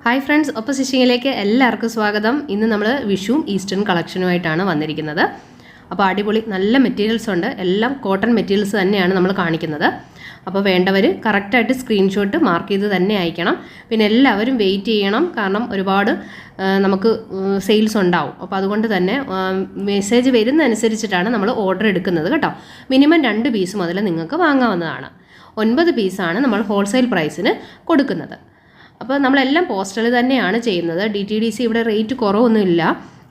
Hi friends, ഒപ്പം സ്റ്റിച്ചിങ്ങിലേക്ക് എല്ലാവർക്കും സ്വാഗതം. ഇന്ന് നമ്മൾ വിഷുവും ഈസ്റ്റേൺ കളക്ഷനുമായിട്ടാണ് വന്നിരിക്കുന്നത്. അപ്പോൾ അടിപൊളി നല്ല മെറ്റീരിയൽസ് ഉണ്ട്. എല്ലാം കോട്ടൺ മെറ്റീരിയൽസ് തന്നെയാണ് നമ്മൾ കാണിക്കുന്നത്. അപ്പോൾ വേണ്ടവർ കറക്റ്റായിട്ട് സ്ക്രീൻഷോട്ട് മാർക്ക് ചെയ്ത് തന്നെ അയക്കണം. പിന്നെ എല്ലാവരും വെയിറ്റ് ചെയ്യണം, കാരണം ഒരുപാട് നമുക്ക് സെയിൽസ് ഉണ്ടാവും. അപ്പോൾ അതുകൊണ്ട് തന്നെ മെസ്സേജ് വരുന്നതനുസരിച്ചിട്ടാണ് നമ്മൾ ഓർഡർ എടുക്കുന്നത് കേട്ടോ. മിനിമം 2 പീസ് മുതൽ നിങ്ങൾക്ക് വാങ്ങാവുന്നതാണ്. 9 പീസാണ് നമ്മൾ ഹോൾസെയിൽ പ്രൈസിന് കൊടുക്കുന്നത്. അപ്പോൾ നമ്മളെല്ലാം പോസ്റ്റൽ തന്നെയാണ് ചെയ്യുന്നത്. DTDC ഇവിടെ റേറ്റ് കുറവൊന്നുമില്ല.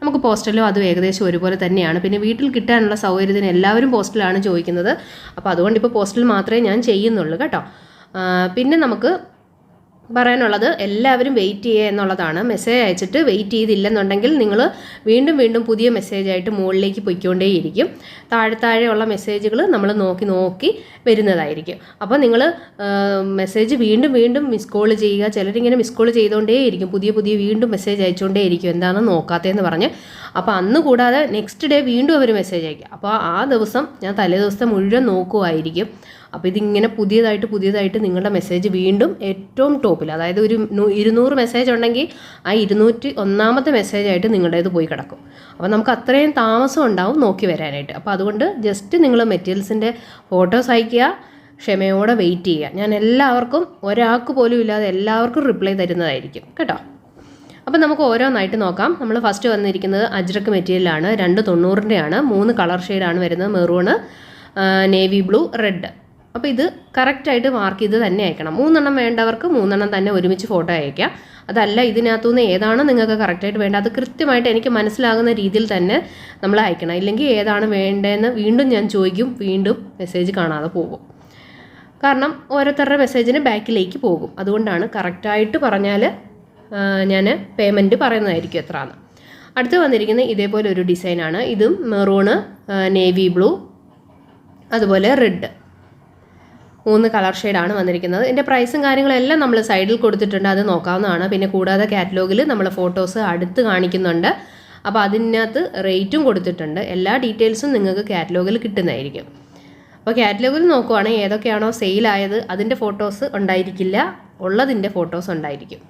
നമുക്ക് പോസ്റ്റലും അതും ഏകദേശം ഒരുപോലെ തന്നെയാണ്. പിന്നെ വീട്ടിൽ കിട്ടാനുള്ള സൗകര്യത്തിന് എല്ലാവരും പോസ്റ്റലാണ് ചോദിക്കുന്നത്. അപ്പോൾ അതുകൊണ്ട് ഇപ്പോൾ പോസ്റ്റൽ മാത്രമേ ഞാൻ ചെയ്യുന്നുള്ളൂ കേട്ടോ. പിന്നെ നമുക്ക് പറയാനുള്ളത് എല്ലാവരും വെയിറ്റ് ചെയ്യുക എന്നുള്ളതാണ്. മെസ്സേജ് അയച്ചിട്ട് വെയിറ്റ് ചെയ്തില്ലെന്നുണ്ടെങ്കിൽ നിങ്ങൾ വീണ്ടും പുതിയ മെസ്സേജായിട്ട് മുകളിലേക്ക് പൊയ്ക്കൊണ്ടേയിരിക്കും. താഴെയുള്ള മെസ്സേജുകൾ നമ്മൾ നോക്കി വരുന്നതായിരിക്കും. അപ്പോൾ നിങ്ങൾ മെസ്സേജ് വീണ്ടും മിസ് കോൾ ചെയ്യുക. ചിലരിങ്ങനെ മിസ് കോൾ ചെയ്തുകൊണ്ടേയിരിക്കും, പുതിയ വീണ്ടും മെസ്സേജ് അയച്ചുകൊണ്ടേയിരിക്കും, എന്താണെന്ന് നോക്കാത്തതെന്ന് പറഞ്ഞ്. അപ്പോൾ അന്ന് കൂടാതെ നെക്സ്റ്റ് ഡേ വീണ്ടും അവർ മെസ്സേജ് അയക്കും. അപ്പോൾ ആ ദിവസം ഞാൻ തലേ ദിവസത്തെ മുഴുവൻ നോക്കുമായിരിക്കും. അപ്പോൾ ഇതിങ്ങനെ പുതിയതായിട്ട് നിങ്ങളുടെ മെസ്സേജ് വീണ്ടും ഏറ്റവും ടോപ്പിൽ, അതായത് ഒരു 200 മെസ്സേജ് ഉണ്ടെങ്കിൽ ആ 201ാമത്തെ മെസ്സേജായിട്ട് നിങ്ങളുടേത് പോയി കിടക്കും. അപ്പോൾ നമുക്ക് അത്രയും താമസം ഉണ്ടാവും നോക്കി വരാനായിട്ട്. അപ്പോൾ അതുകൊണ്ട് ജസ്റ്റ് നിങ്ങൾ മെറ്റീരിയൽസിൻ്റെ ഫോട്ടോസ് അയയ്ക്കുക, ക്ഷമയോടെ വെയിറ്റ് ചെയ്യുക. ഞാൻ എല്ലാവർക്കും, ഒരാൾക്ക് പോലും ഇല്ലാതെ എല്ലാവർക്കും റിപ്ലൈ തരുന്നതായിരിക്കും കേട്ടോ. അപ്പോൾ നമുക്ക് ഓരോന്നായിട്ട് നോക്കാം. നമ്മൾ ഫസ്റ്റ് വന്നിരിക്കുന്നത് അജ്രക്ക് മെറ്റീരിയലാണ്. 290-ൻ്റെയാണ്. 3 കളർ ഷെയ്ഡാണ് വരുന്നത്: മെറൂണ്, നേവി ബ്ലൂ, റെഡ്. അപ്പോൾ ഇത് കറക്റ്റായിട്ട് മാർക്ക് ചെയ്ത് തന്നെ അയക്കണം. 3 എണ്ണം വേണ്ടവർക്ക് 3 എണ്ണം തന്നെ ഒരുമിച്ച് ഫോട്ടോ അയക്കാം. അതല്ല, ഇതിനകത്തുനിന്ന് ഏതാണ് നിങ്ങൾക്ക് കറക്റ്റായിട്ട് വേണ്ടത് അത് കൃത്യമായിട്ട് എനിക്ക് മനസ്സിലാകുന്ന രീതിയിൽ തന്നെ നമ്മൾ അയക്കണം. ഇല്ലെങ്കിൽ ഏതാണ് വേണ്ടതെന്ന് വീണ്ടും ഞാൻ ചോദിക്കും, വീണ്ടും മെസ്സേജ് കാണാതെ പോകും. കാരണം ഓരോരുത്തരുടെ മെസ്സേജിന് ബാക്കിലേക്ക് പോകും. അതുകൊണ്ടാണ് കറക്റ്റായിട്ട് പറഞ്ഞാൽ ഞാൻ പേയ്മെൻറ്റ് പറയുന്നതായിരിക്കും എത്രയാണ്. അടുത്ത് വന്നിരിക്കുന്നത് ഇതേപോലെ ഒരു ഡിസൈനാണ്. ഇതും മെറൂണ്, നേവി ബ്ലൂ, അതുപോലെ റെഡ്, 3 കളർ ഷെയ്ഡാണ് വന്നിരിക്കുന്നത്. ഇതിൻ്റെ പ്രൈസും കാര്യങ്ങളെല്ലാം നമ്മൾ സൈഡിൽ കൊടുത്തിട്ടുണ്ട്, അത് നോക്കാവുന്നതാണ്. പിന്നെ കൂടാതെ കാറ്റലോഗിൽ നമ്മൾ ഫോട്ടോസ് അടുത്ത് കാണിക്കുന്നുണ്ട്. അപ്പോൾ അതിനകത്ത് റേറ്റും കൊടുത്തിട്ടുണ്ട്. എല്ലാ ഡീറ്റെയിൽസും നിങ്ങൾക്ക് കാറ്റലോഗിൽ കിട്ടുന്നതായിരിക്കും. അപ്പോൾ കാറ്റലോഗിൽ നോക്കുവാണെങ്കിൽ ഏതൊക്കെയാണോ സെയിലായത് അതിൻ്റെ ഫോട്ടോസ് ഉണ്ടായിരിക്കില്ല, ഉള്ളതിൻ്റെ ഫോട്ടോസ് ഉണ്ടായിരിക്കും.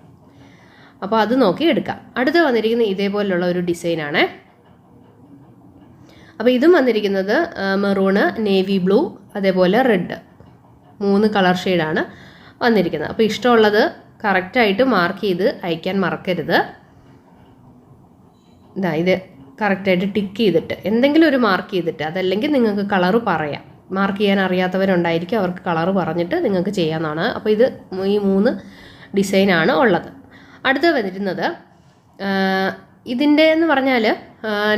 അപ്പോൾ അത് നോക്കി എടുക്കാം. അടുത്ത് വന്നിരിക്കുന്നത് ഇതേപോലുള്ള ഒരു ഡിസൈനാണ്. അപ്പോൾ ഇതും വന്നിരിക്കുന്നത് മെറൂണ്, നേവി ബ്ലൂ, അതേപോലെ റെഡ്, 3 കളർ ഷെയ്ഡാണ് വന്നിരിക്കുന്നത്. അപ്പോൾ ഇഷ്ടമുള്ളത് കറക്റ്റായിട്ട് മാർക്ക് ചെയ്ത് അയക്കാൻ മറക്കരുത്. ഇത് കറക്റ്റായിട്ട് ടിക്ക് ചെയ്തിട്ട് എന്തെങ്കിലും ഒരു മാർക്ക് ചെയ്തിട്ട്, അതല്ലെങ്കിൽ നിങ്ങൾക്ക് കളറ് പറയാം. മാർക്ക് ചെയ്യാൻ അറിയാത്തവരുണ്ടായിരിക്കും, അവർക്ക് കളറ് പറഞ്ഞിട്ട് നിങ്ങൾക്ക് ചെയ്യാവുന്നതാണ്. അപ്പോൾ ഇത് ഈ 3 ഡിസൈനാണ് ഉള്ളത്. അടുത്ത് വരുന്നത് ഇതിൻ്റെ എന്ന് പറഞ്ഞാൽ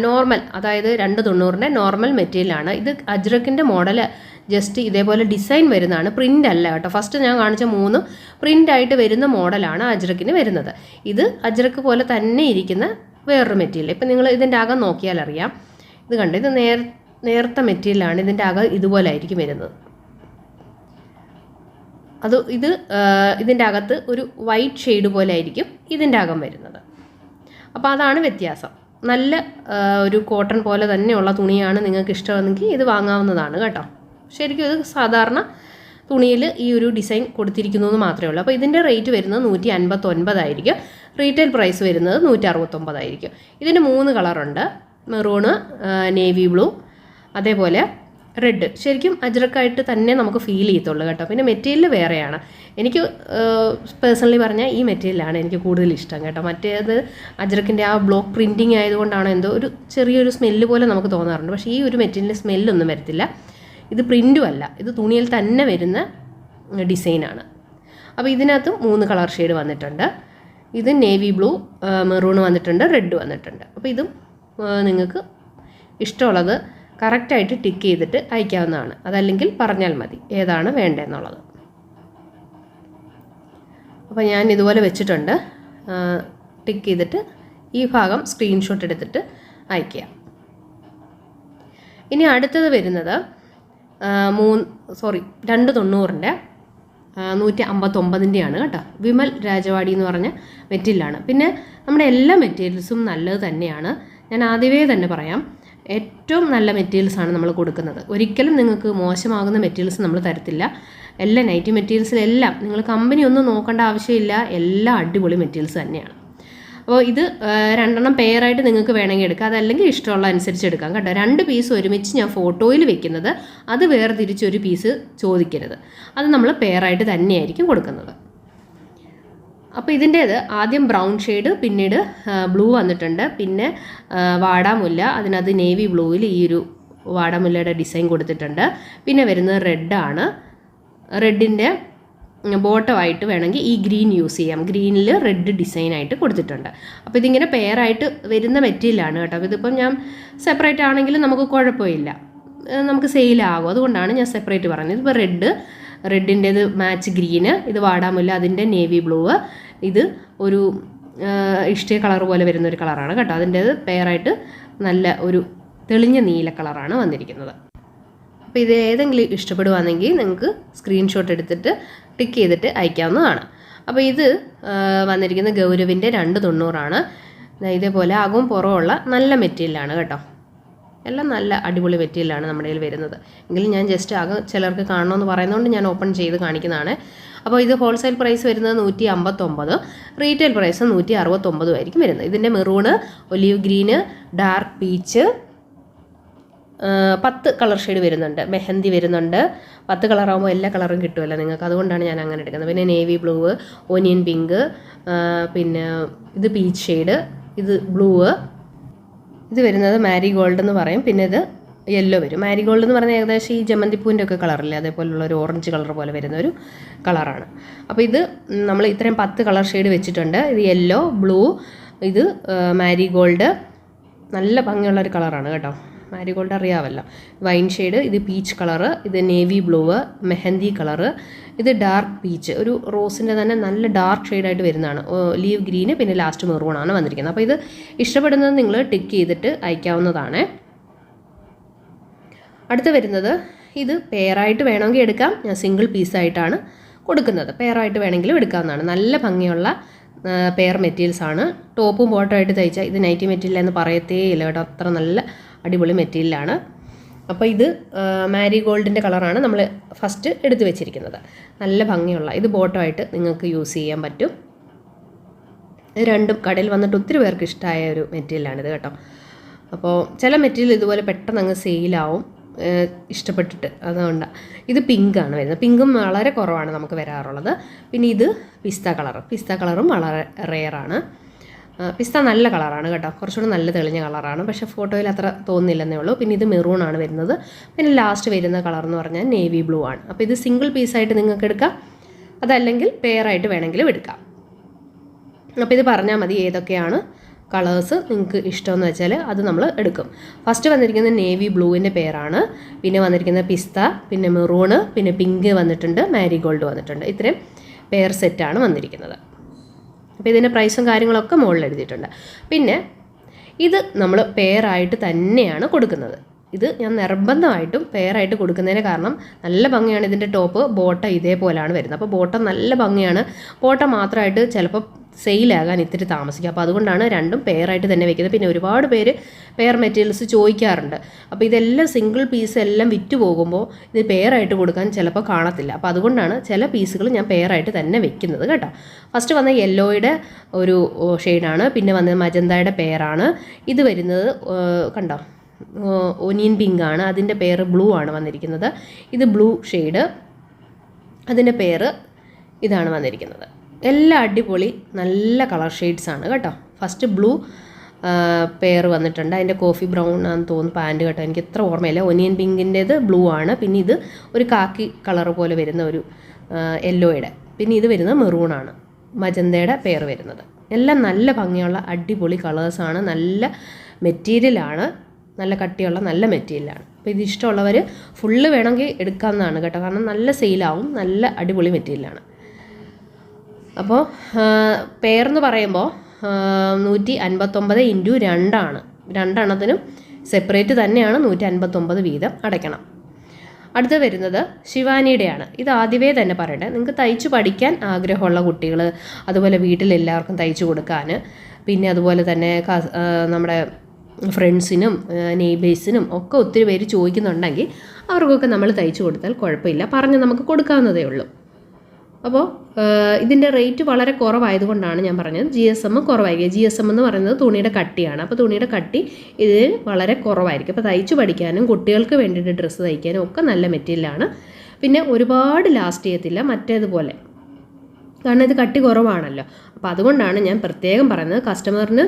നോർമൽ, അതായത് 290-ൻ്റെ നോർമൽ മെറ്റീരിയലാണ്. ഇത് അജ്രക്കിൻ്റെ മോഡൽ ജസ്റ്റ് ഇതേപോലെ ഡിസൈൻ വരുന്നതാണ്, പ്രിൻ്റ് അല്ല കേട്ടോ. ഫസ്റ്റ് ഞാൻ കാണിച്ച 3 പ്രിൻ്റായിട്ട് വരുന്ന മോഡലാണ് അജ്രക്കിന് വരുന്നത്. ഇത് അജ്രക്ക് പോലെ തന്നെ ഇരിക്കുന്ന വേറൊരു മെറ്റീരിയൽ. ഇപ്പം നിങ്ങൾ ഇതിൻ്റെ അകം നോക്കിയാൽ അറിയാം. ഇത് കണ്ട്, ഇത് നേർത്ത മെറ്റീരിയലാണ്. ഇതിൻ്റെ അകം ഇതുപോലെ ആയിരിക്കും വരുന്നത്. ഇതിൻ്റെ അകത്ത് ഒരു വൈറ്റ് ഷെയ്ഡ് പോലെ ആയിരിക്കും ഇതിൻ്റെ അകം വരുന്നത്. അപ്പോൾ അതാണ് വ്യത്യാസം. നല്ല ഒരു കോട്ടൺ പോലെ തന്നെയുള്ള തുണിയാണ് നിങ്ങൾക്ക് ഇഷ്ടമെങ്കിൽ ഇത് വാങ്ങാവുന്നതാണ് കേട്ടോ. ശരിക്കും ഇത് സാധാരണ തുണിയിൽ ഈ ഒരു ഡിസൈൻ കൊടുത്തിരിക്കുന്നു എന്ന് മാത്രമേ ഉള്ളൂ. അപ്പോൾ ഇതിൻ്റെ റേറ്റ് വരുന്നത് 159 ആയിരിക്കും. റീറ്റെയിൽ പ്രൈസ് വരുന്നത് 169 ആയിരിക്കും. ഇതിന് 3 കളറുണ്ട്: മെറൂണ്, നേവി ബ്ലൂ, അതേപോലെ റെഡ്. ശരിക്കും അജ്രക്കായിട്ട് തന്നെ നമുക്ക് ഫീൽ ചെയ്യത്തുള്ളൂ കേട്ടോ. പിന്നെ മെറ്റീരിയൽ വേറെയാണ്. എനിക്ക് പേഴ്സണലി പറഞ്ഞാൽ ഈ മെറ്റീരിയലാണ് എനിക്ക് കൂടുതൽ ഇഷ്ടം കേട്ടോ. മറ്റേത് അജ്രക്കിൻ്റെ ആ ബ്ലോക്ക് പ്രിൻറ്റിങ് ആയതുകൊണ്ടാണ് എന്തോ ഒരു ചെറിയൊരു സ്മെല്ല് പോലെ നമുക്ക് തോന്നാറുണ്ട്. പക്ഷേ ഈ ഒരു മെറ്റീരിയലിന് സ്മെല്ലൊന്നും വരത്തില്ല. ഇത് പ്രിൻറ്റും അല്ല, ഇത് തുണിയിൽ തന്നെ വരുന്ന ഡിസൈനാണ്. അപ്പോൾ ഇതിനകത്ത് 3 കളർ ഷെയ്ഡ് വന്നിട്ടുണ്ട്. ഇത് നേവി ബ്ലൂ, മെറൂൺ വന്നിട്ടുണ്ട്, റെഡ് വന്നിട്ടുണ്ട്. അപ്പോൾ ഇതും നിങ്ങൾക്ക് ഇഷ്ടമുള്ളത് കറക്റ്റായിട്ട് ടിക്ക് ചെയ്തിട്ട് അയക്കാവുന്നതാണ്. അതല്ലെങ്കിൽ പറഞ്ഞാൽ മതി ഏതാണ് വേണ്ടതെന്നുള്ളത്. അപ്പോൾ ഞാൻ ഇതുപോലെ വെച്ചിട്ടുണ്ട്. ടിക്ക് ചെയ്തിട്ട് ഈ ഭാഗം സ്ക്രീൻഷോട്ട് എടുത്തിട്ട് അയക്കുക. ഇനി അടുത്തത് വരുന്നത് 290-ൻ്റെ 159-ൻ്റെയാണ് കേട്ടോ. വിമൽ രാജവാടി എന്ന് പറഞ്ഞ മെറ്റീരിയലാണ്. പിന്നെ നമ്മുടെ എല്ലാ മെറ്റീരിയൽസും നല്ലത് തന്നെയാണ്. ഞാൻ ആദ്യമേ തന്നെ പറയാം, ഏറ്റവും നല്ല മെറ്റീരിയൽസാണ് നമ്മൾ കൊടുക്കുന്നത്. ഒരിക്കലും നിങ്ങൾക്ക് മോശമാകുന്ന മെറ്റീരിയൽസ് നമ്മൾ തരത്തില്ല. എല്ലാ നൈറ്റി മെറ്റീരിയൽസിലെല്ലാം നിങ്ങൾ കമ്പനി ഒന്നും നോക്കേണ്ട ആവശ്യമില്ല, എല്ലാം അടിപൊളി മെറ്റീരിയൽസ് തന്നെയാണ്. അപ്പോൾ ഇത് 2 പെയറായിട്ട് നിങ്ങൾക്ക് വേണമെങ്കിൽ എടുക്കാം, അതല്ലെങ്കിൽ ഇഷ്ടമുള്ള അനുസരിച്ച് എടുക്കാം കേട്ടോ. 2 പീസ് ഒരുമിച്ച് ഞാൻ ഫോട്ടോയിൽ വെക്കുന്നത്, അത് വേർതിരിച്ചൊരു പീസ് ചോദിക്കരുത്. അത് നമ്മൾ പെയറായിട്ട് തന്നെയായിരിക്കും കൊടുക്കുന്നത്. അപ്പോൾ ഇതിൻ്റേത് ആദ്യം ബ്രൗൺ ഷെയ്ഡ്, പിന്നീട് ബ്ലൂ വന്നിട്ടുണ്ട്, പിന്നെ വാടാമുല്ല, അതിനകത്ത് നേവി ബ്ലൂവിൽ ഈ ഒരു വാടാമുല്ലയുടെ ഡിസൈൻ കൊടുത്തിട്ടുണ്ട്. പിന്നെ വരുന്നത് റെഡാണ്. റെഡിൻ്റെ ബോട്ടമായിട്ട് വേണമെങ്കിൽ ഈ ഗ്രീൻ യൂസ് ചെയ്യാം. ഗ്രീനിൽ റെഡ് ഡിസൈനായിട്ട് കൊടുത്തിട്ടുണ്ട്. അപ്പോൾ ഇതിങ്ങനെ പെയറായിട്ട് വരുന്ന മെറ്റീരിയലാണ് കേട്ടോ. അപ്പോൾ ഇതിപ്പം ഞാൻ സെപ്പറേറ്റ് ആണെങ്കിലും നമുക്ക് കുഴപ്പമില്ല, നമുക്ക് സെയിലാകും. അതുകൊണ്ടാണ് ഞാൻ സെപ്പറേറ്റ് പറഞ്ഞത്. ഇപ്പോൾ റെഡിൻ്റേത് മാച്ച് ഗ്രീന്, ഇത് വാടാമുല്ല, അതിൻ്റെ നേവി ബ്ലൂ, ഇത് ഒരു ഇഷ്ടിക കളർ പോലെ വരുന്നൊരു കളറാണ് കേട്ടോ. അതിൻ്റേത് പെയറായിട്ട് നല്ല ഒരു തെളിഞ്ഞ നീല കളറാണ് വന്നിരിക്കുന്നത്. അപ്പോൾ ഇത് ഏതെങ്കിലും ഇഷ്ടപ്പെടുവാണെങ്കിൽ നിങ്ങൾക്ക് സ്ക്രീൻഷോട്ട് എടുത്തിട്ട് ടിക്ക് ചെയ്തിട്ട് അയക്കാവുന്നതാണ്. അപ്പോൾ ഇത് വന്നിരിക്കുന്ന ഗൗരവിൻ്റെ 290 ഇതേപോലെ അകവും പുറമുള്ള നല്ല മെറ്റീരിയലാണ് കേട്ടോ. എല്ലാം നല്ല അടിപൊളി മെറ്റീരിയലാണ് നമ്മുടെ കയ്യിൽ വരുന്നത്. എങ്കിലും ഞാൻ ജസ്റ്റ് അകം ചിലർക്ക് കാണണമെന്ന് പറയുന്നതുകൊണ്ട് ഞാൻ ഓപ്പൺ ചെയ്ത് കാണിക്കുന്നതാണ്. അപ്പോൾ ഇത് ഹോൾസെയിൽ പ്രൈസ് വരുന്നത് 159, റീറ്റെയിൽ പ്രൈസ് 169 ആയിരിക്കും വരുന്നത്. ഇതിൻ്റെ maroon, olive green, dark peach, 10 colour shade വരുന്നുണ്ട്. മെഹന്തി വരുന്നുണ്ട്. 10 കളറാകുമ്പോൾ എല്ലാ കളറും കിട്ടുമല്ലോ നിങ്ങൾക്ക്, അതുകൊണ്ടാണ് ഞാൻ അങ്ങനെ എടുക്കുന്നത്. പിന്നെ നേവി ബ്ലൂ, ഓനിയൻ പിങ്ക്, പിന്നെ ഇത് പീച്ച് ഷെയ്ഡ്, ഇത് ബ്ലൂ, ഇത് വരുന്നത് മാരിഗോൾഡ് എന്ന് പറയും. പിന്നെ ഇത് യെല്ലോ വരും. മാരിഗോൾഡ് എന്ന് പറഞ്ഞാൽ ഏകദേശം ഈ ജമന്തിപ്പൂവിൻ്റെ ഒക്കെ കളറില്ലേ, അതേപോലുള്ള ഒരു ഓറഞ്ച് കളർ പോലെ വരുന്ന ഒരു കളറാണ്. അപ്പോൾ ഇത് നമ്മൾ ഇത്രയും 10 കളർ ഷെയ്ഡ് വെച്ചിട്ടുണ്ട്. ഇത് യെല്ലോ, ബ്ലൂ, ഇത് മാരിഗോൾഡ്, നല്ല ഭംഗിയുള്ളൊരു കളറാണ് കേട്ടോ. മാരിഗോൾഡ് അറിയാമല്ലോ. വൈൻ ഷെയ്ഡ്, ഇത് പീച്ച് കളറ്, ഇത് നേവി ബ്ലൂ, മെഹന്തി കളറ്, ഇത് ഡാർക്ക് പീച്ച്, ഒരു റോസിൻ്റെ തന്നെ നല്ല ഡാർക്ക് ഷെയ്ഡായിട്ട് വരുന്നതാണ്. ലീവ് ഗ്രീന്, പിന്നെ ലാസ്റ്റ് മെറൂണാണ് വന്നിരിക്കുന്നത്. അപ്പോൾ ഇത് ഇഷ്ടപ്പെടുന്നത് നിങ്ങൾ ടിക്ക് ചെയ്തിട്ട് അയക്കാവുന്നതാണ്. അടുത്ത് വരുന്നത് ഇത് പെയറായിട്ട് വേണമെങ്കിൽ എടുക്കാം, ഞാൻ സിംഗിൾ പീസായിട്ടാണ് കൊടുക്കുന്നത്. പെയറായിട്ട് വേണമെങ്കിലും എടുക്കാവുന്നതാണ്. നല്ല ഭംഗിയുള്ള പെയർ മെറ്റീരിയൽസാണ്. ടോപ്പും ബോട്ടമായിട്ട് തയ്ച്ചാൽ ഇത് നൈറ്റി മെറ്റീരിയൽ എന്ന് പറയത്തേ ഇല്ല കേട്ടോ, അത്ര നല്ല അടിപൊളി മെറ്റീരിയലാണ്. അപ്പോൾ ഇത് മാരിഗോൾഡിൻ്റെ കളറാണ് നമ്മൾ ഫസ്റ്റ് എടുത്ത് വെച്ചിരിക്കുന്നത്. നല്ല ഭംഗിയുള്ള, ഇത് ബോട്ടമായിട്ട് നിങ്ങൾക്ക് യൂസ് ചെയ്യാൻ പറ്റും. ഇത് രണ്ടും കടയിൽ വന്നിട്ട് ഒത്തിരി പേർക്ക് ഇഷ്ടമായ ഒരു മെറ്റീരിയലാണിത് കേട്ടോ. അപ്പോൾ ചില മെറ്റീരിയൽ ഇതുപോലെ പെട്ടെന്ന് അങ്ങ് സെയിലാവും, ഇഷ്ടപ്പെട്ടിട്ട്, അതുകൊണ്ടാണ്. ഇത് പിങ്കാണ് വരുന്നത്. പിങ്കും വളരെ കുറവാണ് നമുക്ക് വരാറുള്ളത്. പിന്നെ ഇത് പിസ്ത കളറും വളരെ റെയറാണ്. പിസ്ത നല്ല കളറാണ് കേട്ടോ, കുറച്ചുകൂടി നല്ല തെളിഞ്ഞ കളറാണ്, പക്ഷേ ഫോട്ടോയിൽ അത്ര തോന്നുന്നില്ലെന്നേ ഉള്ളൂ. പിന്നെ ഇത് മെറൂണാണ് വരുന്നത്. പിന്നെ ലാസ്റ്റ് വരുന്ന കളർ എന്ന് പറഞ്ഞാൽ നേവി ബ്ലൂ ആണ്. അപ്പോൾ ഇത് സിംഗിൾ പീസായിട്ട് നിങ്ങൾക്ക് എടുക്കാം, അതല്ലെങ്കിൽ പെയറായിട്ട് വേണമെങ്കിലും എടുക്കാം. അപ്പോൾ ഇത് പറഞ്ഞാൽ മതി ഏതൊക്കെയാണ് കളേഴ്സ് നിങ്ങൾക്ക് ഇഷ്ടമെന്ന് വെച്ചാൽ അത് നമ്മൾ എടുക്കും. ഫസ്റ്റ് വന്നിരിക്കുന്നത് നേവി ബ്ലൂവിൻ്റെ പെയറാണ്. പിന്നെ വന്നിരിക്കുന്നത് പിസ്ത, പിന്നെ മെറൂണ്, പിന്നെ പിങ്ക് വന്നിട്ടുണ്ട്, മാരിഗോൾഡ് വന്നിട്ടുണ്ട്. ഇത്രയും പെയർ സെറ്റാണ് വന്നിരിക്കുന്നത്. അപ്പോൾ ഇതിൻ്റെ പ്രൈസും കാര്യങ്ങളൊക്കെ മുകളിൽ എഴുതിയിട്ടുണ്ട്. പിന്നെ ഇത് നമ്മൾ പെയറായിട്ട് തന്നെയാണ് കൊടുക്കുന്നത്. ഇത് ഞാൻ നിർബന്ധമായിട്ടും പെയറായിട്ട് കൊടുക്കുന്നതിന് കാരണം നല്ല ഭംഗിയാണ്. ഇതിൻ്റെ ടോപ്പ് ബോട്ടം ഇതേപോലെയാണ് വരുന്നത്. അപ്പോൾ ബോട്ടം നല്ല ഭംഗിയാണ്. ബോട്ടം മാത്രമായിട്ട് ചിലപ്പോൾ സെയിലാകാൻ ഇത്തിരി താമസിക്കും. അപ്പോൾ അതുകൊണ്ടാണ് രണ്ടും പെയറായിട്ട് തന്നെ വെക്കുന്നത്. പിന്നെ ഒരുപാട് പേര് പെയർ മെറ്റീരിയൽസ് ചോദിക്കാറുണ്ട്. അപ്പോൾ ഇതെല്ലാം സിംഗിൾ പീസ് എല്ലാം വിറ്റ് പോകുമ്പോൾ ഇത് പെയറായിട്ട് കൊടുക്കാൻ ചിലപ്പോൾ കാണത്തില്ല. അപ്പോൾ അതുകൊണ്ടാണ് ചില പീസുകൾ ഞാൻ പെയറായിട്ട് തന്നെ വെക്കുന്നത് കേട്ടോ. ഫസ്റ്റ് വന്ന യെല്ലോയുടെ ഒരു ഷെയ്ഡാണ്. പിന്നെ വന്നത് മജന്തയുടെ പെയറാണ്. ഇത് വരുന്നത് കണ്ടോ, ഓനിയൻ പിങ്ക് ആണ്. അതിൻ്റെ പെയർ ബ്ലൂ ആണ് വന്നിരിക്കുന്നത്. ഇത് ബ്ലൂ ഷെയ്ഡ്, അതിൻ്റെ പെയർ ഇതാണ് വന്നിരിക്കുന്നത്. എല്ലാം അടിപൊളി നല്ല കളർ ഷെയ്ഡ്സാണ് കേട്ടോ. ഫസ്റ്റ് ബ്ലൂ പെയർ വന്നിട്ടുണ്ട്. അതിൻ്റെ കോഫി ബ്രൗൺ ആണെന്ന് തോന്നുന്നു പാൻറ് കേട്ടോ, എനിക്ക് എത്ര ഓർമ്മയില്ല. ഒനിയൻ പിങ്കിൻ്റേത് ബ്ലൂ ആണ്. പിന്നെ ഇത് ഒരു കാക്കി കളർ പോലെ വരുന്ന ഒരു യെല്ലോയുടെ. പിന്നെ ഇത് വരുന്നത് മെറൂണാണ്, മജന്തയുടെ പെയർ വരുന്നത്. എല്ലാം നല്ല ഭംഗിയുള്ള അടിപൊളി കളേഴ്സാണ്. നല്ല മെറ്റീരിയലാണ്, നല്ല കട്ടിയുള്ള നല്ല മെറ്റീരിയലാണ്. അപ്പോൾ ഇത് ഇഷ്ടമുള്ളവർ ഫുള്ള് വേണമെങ്കിൽ എടുക്കാവുന്നതാണ് കേട്ടോ, കാരണം നല്ല സെയിലാവും, നല്ല അടിപൊളി മെറ്റീരിയലാണ്. അപ്പോൾ പെയർ എന്ന് പറയുമ്പോൾ 159 × 2 ആണ്. രണ്ടെണ്ണത്തിനും സെപ്പറേറ്റ് തന്നെയാണ് 159 വീതം അടയ്ക്കണം. അടുത്ത് വരുന്നത് ശിവാനിയുടെയാണ്. ഇത് ആദ്യമേ തന്നെ പറയട്ടെ, നിങ്ങൾക്ക് തയ്ച്ചു പഠിക്കാൻ ആഗ്രഹമുള്ള കുട്ടികൾ, അതുപോലെ വീട്ടിലെല്ലാവർക്കും തയ്ച്ചു കൊടുക്കാൻ, പിന്നെ അതുപോലെ തന്നെ നമ്മുടെ ഫ്രണ്ട്സിനും നെയ്ബേഴ്സിനും ഒക്കെ ഒത്തിരി പേര് ചോദിക്കുന്നുണ്ടെങ്കിൽ അവർക്കൊക്കെ നമ്മൾ തയ്ച്ചു കൊടുത്താൽ കുഴപ്പമില്ല, പറഞ്ഞ് നമുക്ക് കൊടുക്കാവുന്നതേ ഉള്ളൂ. അപ്പോൾ ഇതിൻ്റെ റേറ്റ് വളരെ കുറവായതുകൊണ്ടാണ് ഞാൻ പറഞ്ഞത് GSM കുറവായിരിക്കും. GSM എന്ന് പറയുന്നത് തുണിയുടെ കട്ടിയാണ്. അപ്പോൾ തുണിയുടെ കട്ടി ഇതിൽ വളരെ കുറവായിരിക്കും. അപ്പോൾ തയ്ച്ചു പഠിക്കാനും കുട്ടികൾക്ക് വേണ്ടിയിട്ട് ഡ്രസ്സ് തയ്ക്കാനും ഒക്കെ നല്ല മെറ്റീരിയലാണ്. പിന്നെ ഒരുപാട് ലാസ്റ്റ് ചെയ്യത്തില്ല മറ്റേതുപോലെ, കാരണം ഇത് കട്ടി കുറവാണല്ലോ. അപ്പോൾ അതുകൊണ്ടാണ് ഞാൻ പ്രത്യേകം പറയുന്നത്, കസ്റ്റമറിന്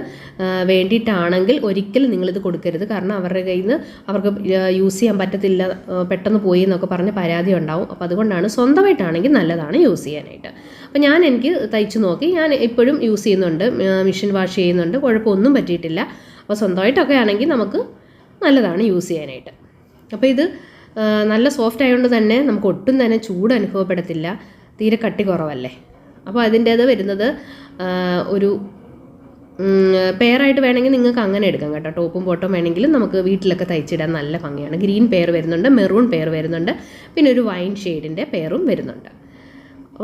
വേണ്ടിയിട്ടാണെങ്കിൽ ഒരിക്കലും നിങ്ങളിത് കൊടുക്കരുത്. കാരണം അവരുടെ കയ്യിൽ നിന്ന് അവർക്ക് യൂസ് ചെയ്യാൻ പറ്റത്തില്ല, പെട്ടെന്ന് പോയി എന്നൊക്കെ പറഞ്ഞ് പരാതി ഉണ്ടാവും. അപ്പോൾ അതുകൊണ്ടാണ് സ്വന്തമായിട്ടാണെങ്കിൽ നല്ലതാണ് യൂസ് ചെയ്യാനായിട്ട്. അപ്പോൾ എനിക്ക് തയ്ച്ചു നോക്കി, ഞാൻ ഇപ്പോഴും യൂസ് ചെയ്യുന്നുണ്ട്, മെഷീൻ വാഷ് ചെയ്യുന്നുണ്ട്, കുഴപ്പമൊന്നും പറ്റിയിട്ടില്ല. അപ്പോൾ സ്വന്തമായിട്ടൊക്കെ ആണെങ്കിൽ നമുക്ക് നല്ലതാണ് യൂസ് ചെയ്യാനായിട്ട്. അപ്പോൾ ഇത് നല്ല സോഫ്റ്റ് ആയതുകൊണ്ട് തന്നെ നമുക്ക് ഒട്ടും തന്നെ ചൂട് അനുഭവപ്പെടത്തില്ല, തീരെ കട്ടി കുറവല്ലേ. അപ്പോൾ അതിൻ്റേത് വരുന്നത് ഒരു പെയറായിട്ട് വേണമെങ്കിൽ നിങ്ങൾക്ക് അങ്ങനെ എടുക്കാം കേട്ടോ. ടോപ്പും ബോട്ടവും വേണമെങ്കിലും നമുക്ക് വീട്ടിലൊക്കെ തയ്ച്ചിടാൻ നല്ല ഭംഗിയാണ്. ഗ്രീൻ പെയർ വരുന്നുണ്ട്, മെറൂൺ പെയർ വരുന്നുണ്ട്, പിന്നെ ഒരു വൈൻ ഷെയ്ഡിൻ്റെ പെയറും വരുന്നുണ്ട്.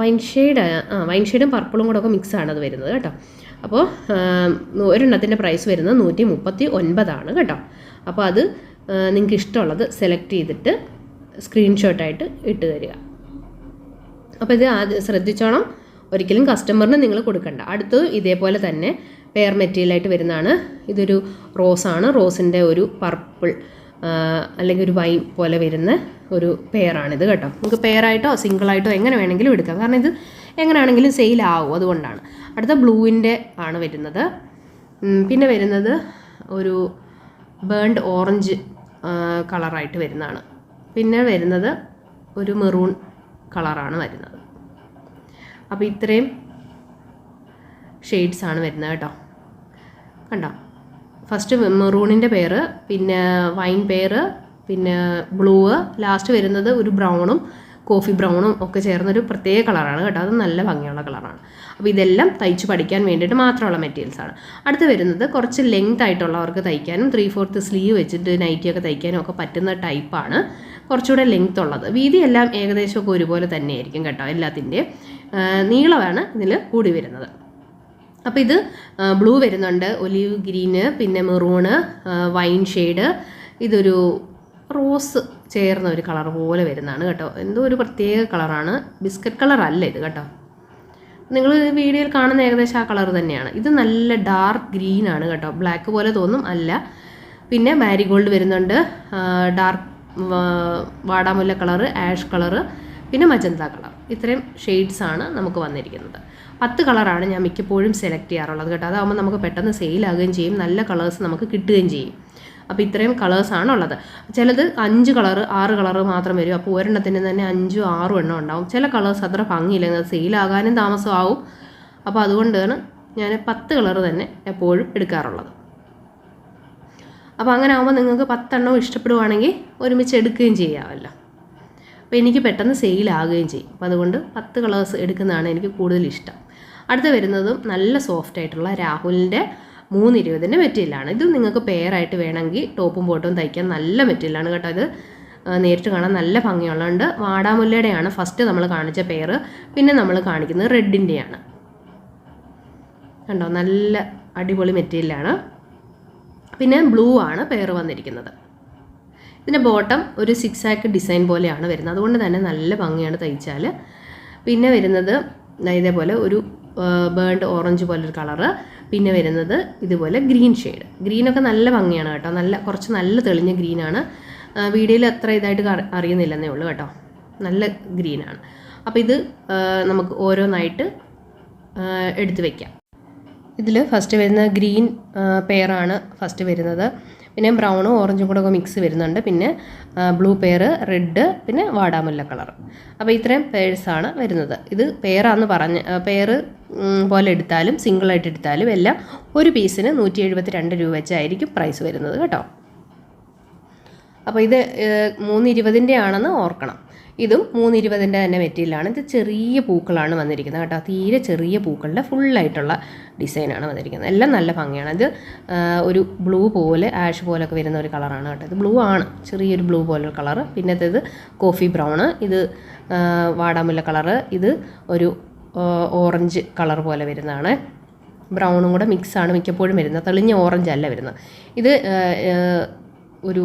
വൈൻ ഷെയ്ഡും പർപ്പിളും കൂടെ ഒക്കെ മിക്സാണ് അത് വരുന്നത് കേട്ടോ. അപ്പോൾ ഒരെണ്ണത്തിൻ്റെ പ്രൈസ് വരുന്നത് 139 കേട്ടോ. അപ്പോൾ അത് നിങ്ങൾക്ക് ഇഷ്ടമുള്ളത് സെലക്ട് ചെയ്തിട്ട് സ്ക്രീൻഷോട്ടായിട്ട് ഇട്ട് തരിക. അപ്പോൾ ഇത് ശ്രദ്ധിച്ചോണം, ഒരിക്കലും കസ്റ്റമറിന് നിങ്ങൾ കൊടുക്കണ്ട. അടുത്തത് ഇതേപോലെ തന്നെ പെയർ മെറ്റീരിയലായിട്ട് വരുന്നതാണ്. ഇതൊരു റോസാണ്, റോസിൻ്റെ ഒരു പർപ്പിൾ അല്ലെങ്കിൽ ഒരു വൈൻ പോലെ വരുന്ന ഒരു പെയറാണിത് കേട്ടോ. നമുക്ക് പെയറായിട്ടോ സിംഗിളായിട്ടോ എങ്ങനെ വേണമെങ്കിലും എടുക്കാം, കാരണം ഇത് എങ്ങനെയാണെങ്കിലും സെയിലാവും, അതുകൊണ്ടാണ്. അടുത്ത ബ്ലൂവിൻ്റെ ആണ് വരുന്നത്. പിന്നെ വരുന്നത് ഒരു ബേൺഡ് ഓറഞ്ച് കളറായിട്ട് വരുന്നതാണ്. പിന്നെ വരുന്നത് ഒരു മെറൂൺ കളറാണ് വരുന്നത്. അപ്പോൾ ഇത്രയും ഷെയ്ഡ്സാണ് വരുന്നത് കേട്ടോ. കണ്ടോ, ഫസ്റ്റ് മെറൂണിൻ്റെ പെയർ, പിന്നെ വൈൻ പെയർ, പിന്നെ ബ്ലൂ, ലാസ്റ്റ് വരുന്നത് ഒരു ബ്രൗണും കോഫി ബ്രൗണും ഒക്കെ ചേർന്നൊരു പ്രത്യേക കളറാണ് കേട്ടോ. അത് നല്ല ഭംഗിയുള്ള കളറാണ്. അപ്പോൾ ഇതെല്ലാം തയ്ച്ച് പഠിക്കാൻ വേണ്ടിയിട്ട് മാത്രമുള്ള മെറ്റീരിയൽസാണ്. അടുത്ത് വരുന്നത് കുറച്ച് ലെങ്ത് ആയിട്ടുള്ളവർക്ക് തയ്ക്കാനും 3/4 സ്ലീവ് വെച്ചിട്ട് നൈറ്റിയൊക്കെ തയ്ക്കാനും ഒക്കെ പറ്റുന്ന ടൈപ്പാണ്, കുറച്ചുകൂടെ ലെങ്ത് ഉള്ളത്. വീതി എല്ലാം ഏകദേശമൊക്കെ ഒരുപോലെ തന്നെയായിരിക്കും കേട്ടോ. എല്ലാത്തിൻ്റെയും നീളമാണ് ഇതിൽ കൂടി വരുന്നത്. അപ്പോൾ ഇത് ബ്ലൂ വരുന്നുണ്ട്, ഒലീവ് ഗ്രീന്, പിന്നെ മെറൂണ്, വൈൻ ഷെയ്ഡ്, ഇതൊരു റോസ് ചേർന്ന ഒരു കളർ പോലെ വരുന്നതാണ് കേട്ടോ. എന്തോ ഒരു പ്രത്യേക കളറാണ്, ബിസ്ക്കറ്റ് കളർ അല്ല ഇത് കേട്ടോ. നിങ്ങൾ വീഡിയോയിൽ കാണുന്ന ഏകദേശം ആ കളർ തന്നെയാണ്. ഇത് നല്ല ഡാർക്ക് ഗ്രീൻ ആണ് കേട്ടോ, ബ്ലാക്ക് പോലെ തോന്നും, അല്ല. പിന്നെ മാരിഗോൾഡ് വരുന്നുണ്ട്, ഡാർക്ക് വാടാമുല്ല കളറ്, ആഷ് കളറ്, പിന്നെ മജന്ത കളർ. ഇത്രയും ഷെയ്ഡ്സാണ് നമുക്ക് വന്നിരിക്കുന്നത്. 10 കളറാണ് ഞാൻ മിക്കപ്പോഴും സെലക്ട് ചെയ്യാറുള്ളത് കേട്ടോ. അതാകുമ്പോൾ നമുക്ക് പെട്ടെന്ന് സെയിലാകുകയും ചെയ്യും, നല്ല കളേഴ്സ് നമുക്ക് കിട്ടുകയും ചെയ്യും. അപ്പോൾ ഇത്രയും കളേഴ്സാണ് ഉള്ളത്. ചിലത് 5 കളറ് 6 കളറ് മാത്രം വരും. അപ്പോൾ ഒരെണ്ണത്തിന് തന്നെ 5 6 എണ്ണം ഉണ്ടാവും. ചില കളേഴ്സ് അത്ര ഭംഗിയില്ലെങ്കിൽ സെയിലാകാനും താമസമാവും. അപ്പോൾ അതുകൊണ്ടാണ് ഞാൻ 10 കളറ് തന്നെ എപ്പോഴും എടുക്കാറുള്ളത്. അപ്പോൾ അങ്ങനെ ആകുമ്പോൾ നിങ്ങൾക്ക് 10 എണ്ണം ഇഷ്ടപ്പെടുവാണെങ്കിൽ ഒരുമിച്ച് എടുക്കുകയും ചെയ്യാമല്ലോ. അപ്പോൾ എനിക്ക് പെട്ടെന്ന് സെയിലാകുകയും ചെയ്യും. അപ്പോൾ അതുകൊണ്ട് 10 കളേഴ്സ് എടുക്കുന്നതാണ് എനിക്ക് കൂടുതൽ ഇഷ്ടം. അടുത്ത് വരുന്നതും നല്ല സോഫ്റ്റ് ആയിട്ടുള്ള രാഹുലിൻ്റെ 320 മെറ്റീരിയലാണ്. ഇത് നിങ്ങൾക്ക് പെയറായിട്ട് വേണമെങ്കിൽ ടോപ്പും ബോട്ടും തയ്ക്കാൻ നല്ല മെറ്റീരിയലാണ് കേട്ടോ. ഇത് നേരിട്ട് കാണാൻ നല്ല ഭംഗിയുള്ളതുണ്ട്. വാടാമുല്ലയുടെയാണ് ഫസ്റ്റ് നമ്മൾ കാണിച്ച പെയർ. പിന്നെ നമ്മൾ കാണിക്കുന്നത് റെഡിൻ്റെയാണ്. കണ്ടോ, നല്ല അടിപൊളി മെറ്റീരിയലാണ്. പിന്നെ ബ്ലൂ ആണ് പെയർ വന്നിരിക്കുന്നത്. ഇതിൻ്റെ ബോട്ടം ഒരു 6 ഡിസൈൻ പോലെയാണ് വരുന്നത്, അതുകൊണ്ട് തന്നെ നല്ല ഭംഗിയാണ് തയ്ച്ചാൽ. പിന്നെ വരുന്നത് ഇതേപോലെ ഒരു ബേൺഡ് ഓറഞ്ച് പോലൊരു കളറ്. പിന്നെ വരുന്നത് ഇതുപോലെ ഗ്രീൻ ഷെയ്ഡ്. ഗ്രീനൊക്കെ നല്ല ഭംഗിയാണ് കേട്ടോ, കുറച്ച് നല്ല തെളിഞ്ഞ ഗ്രീനാണ്. വീഡിയോയിൽ അത്ര ഇതായിട്ട് അറിയുന്നില്ലെന്നേ ഉള്ളൂ കേട്ടോ, നല്ല ഗ്രീനാണ്. അപ്പോൾ ഇത് നമുക്ക് ഓരോന്നായിട്ട് എടുത്ത് വയ്ക്കാം. ഇതിൽ ഫസ്റ്റ് വരുന്ന ഗ്രീൻ പെയറാണ് ഫസ്റ്റ് വരുന്നത്. പിന്നെ ബ്രൗണും ഓറഞ്ചും കൂടെ ഒക്കെ മിക്സ് വരുന്നുണ്ട്. പിന്നെ ബ്ലൂ പെയർ, റെഡ്, പിന്നെ വാടാമുല്ല കളർ. അപ്പോൾ ഇത്രയും പെയർസാണ് വരുന്നത്. ഇത് പെയറാന്ന് പെയർ പോലെ എടുത്താലും സിംഗിളായിട്ട് എടുത്താലും എല്ലാം ഒരു പീസിന് 172 രൂപ വെച്ചായിരിക്കും പ്രൈസ് വരുന്നത് കേട്ടോ. അപ്പോൾ ഇത് 320 ആണെന്ന് ഓർക്കണം. ഇതും 320 തന്നെ മെറ്റീരിയലാണ്. ഇത് ചെറിയ പൂക്കളാണ് വന്നിരിക്കുന്നത് കേട്ടോ, തീരെ ചെറിയ പൂക്കളുടെ ഫുള്ളായിട്ടുള്ള ഡിസൈനാണ് വന്നിരിക്കുന്നത്. എല്ലാം നല്ല ഭംഗിയാണ്. ഇത് ഒരു ബ്ലൂ പോലെ ആഷ് പോലൊക്കെ വരുന്ന ഒരു കളറാണ് കേട്ടോ. ഇത് ബ്ലൂ ആണ്, ചെറിയൊരു ബ്ലൂ പോലൊരു കളറ്. പിന്നത്തേത് കോഫി ബ്രൗണ്, ഇത് വാടാമുല്ല കളറ്, ഇത് ഒരു ഓറഞ്ച് കളർ പോലെ വരുന്നതാണ്. ബ്രൗണും കൂടെ മിക്സാണ് മിക്കപ്പോഴും വരുന്നത്. തെളിഞ്ഞ ഓറഞ്ച് അല്ല വരുന്നത്. ഇത് ഒരു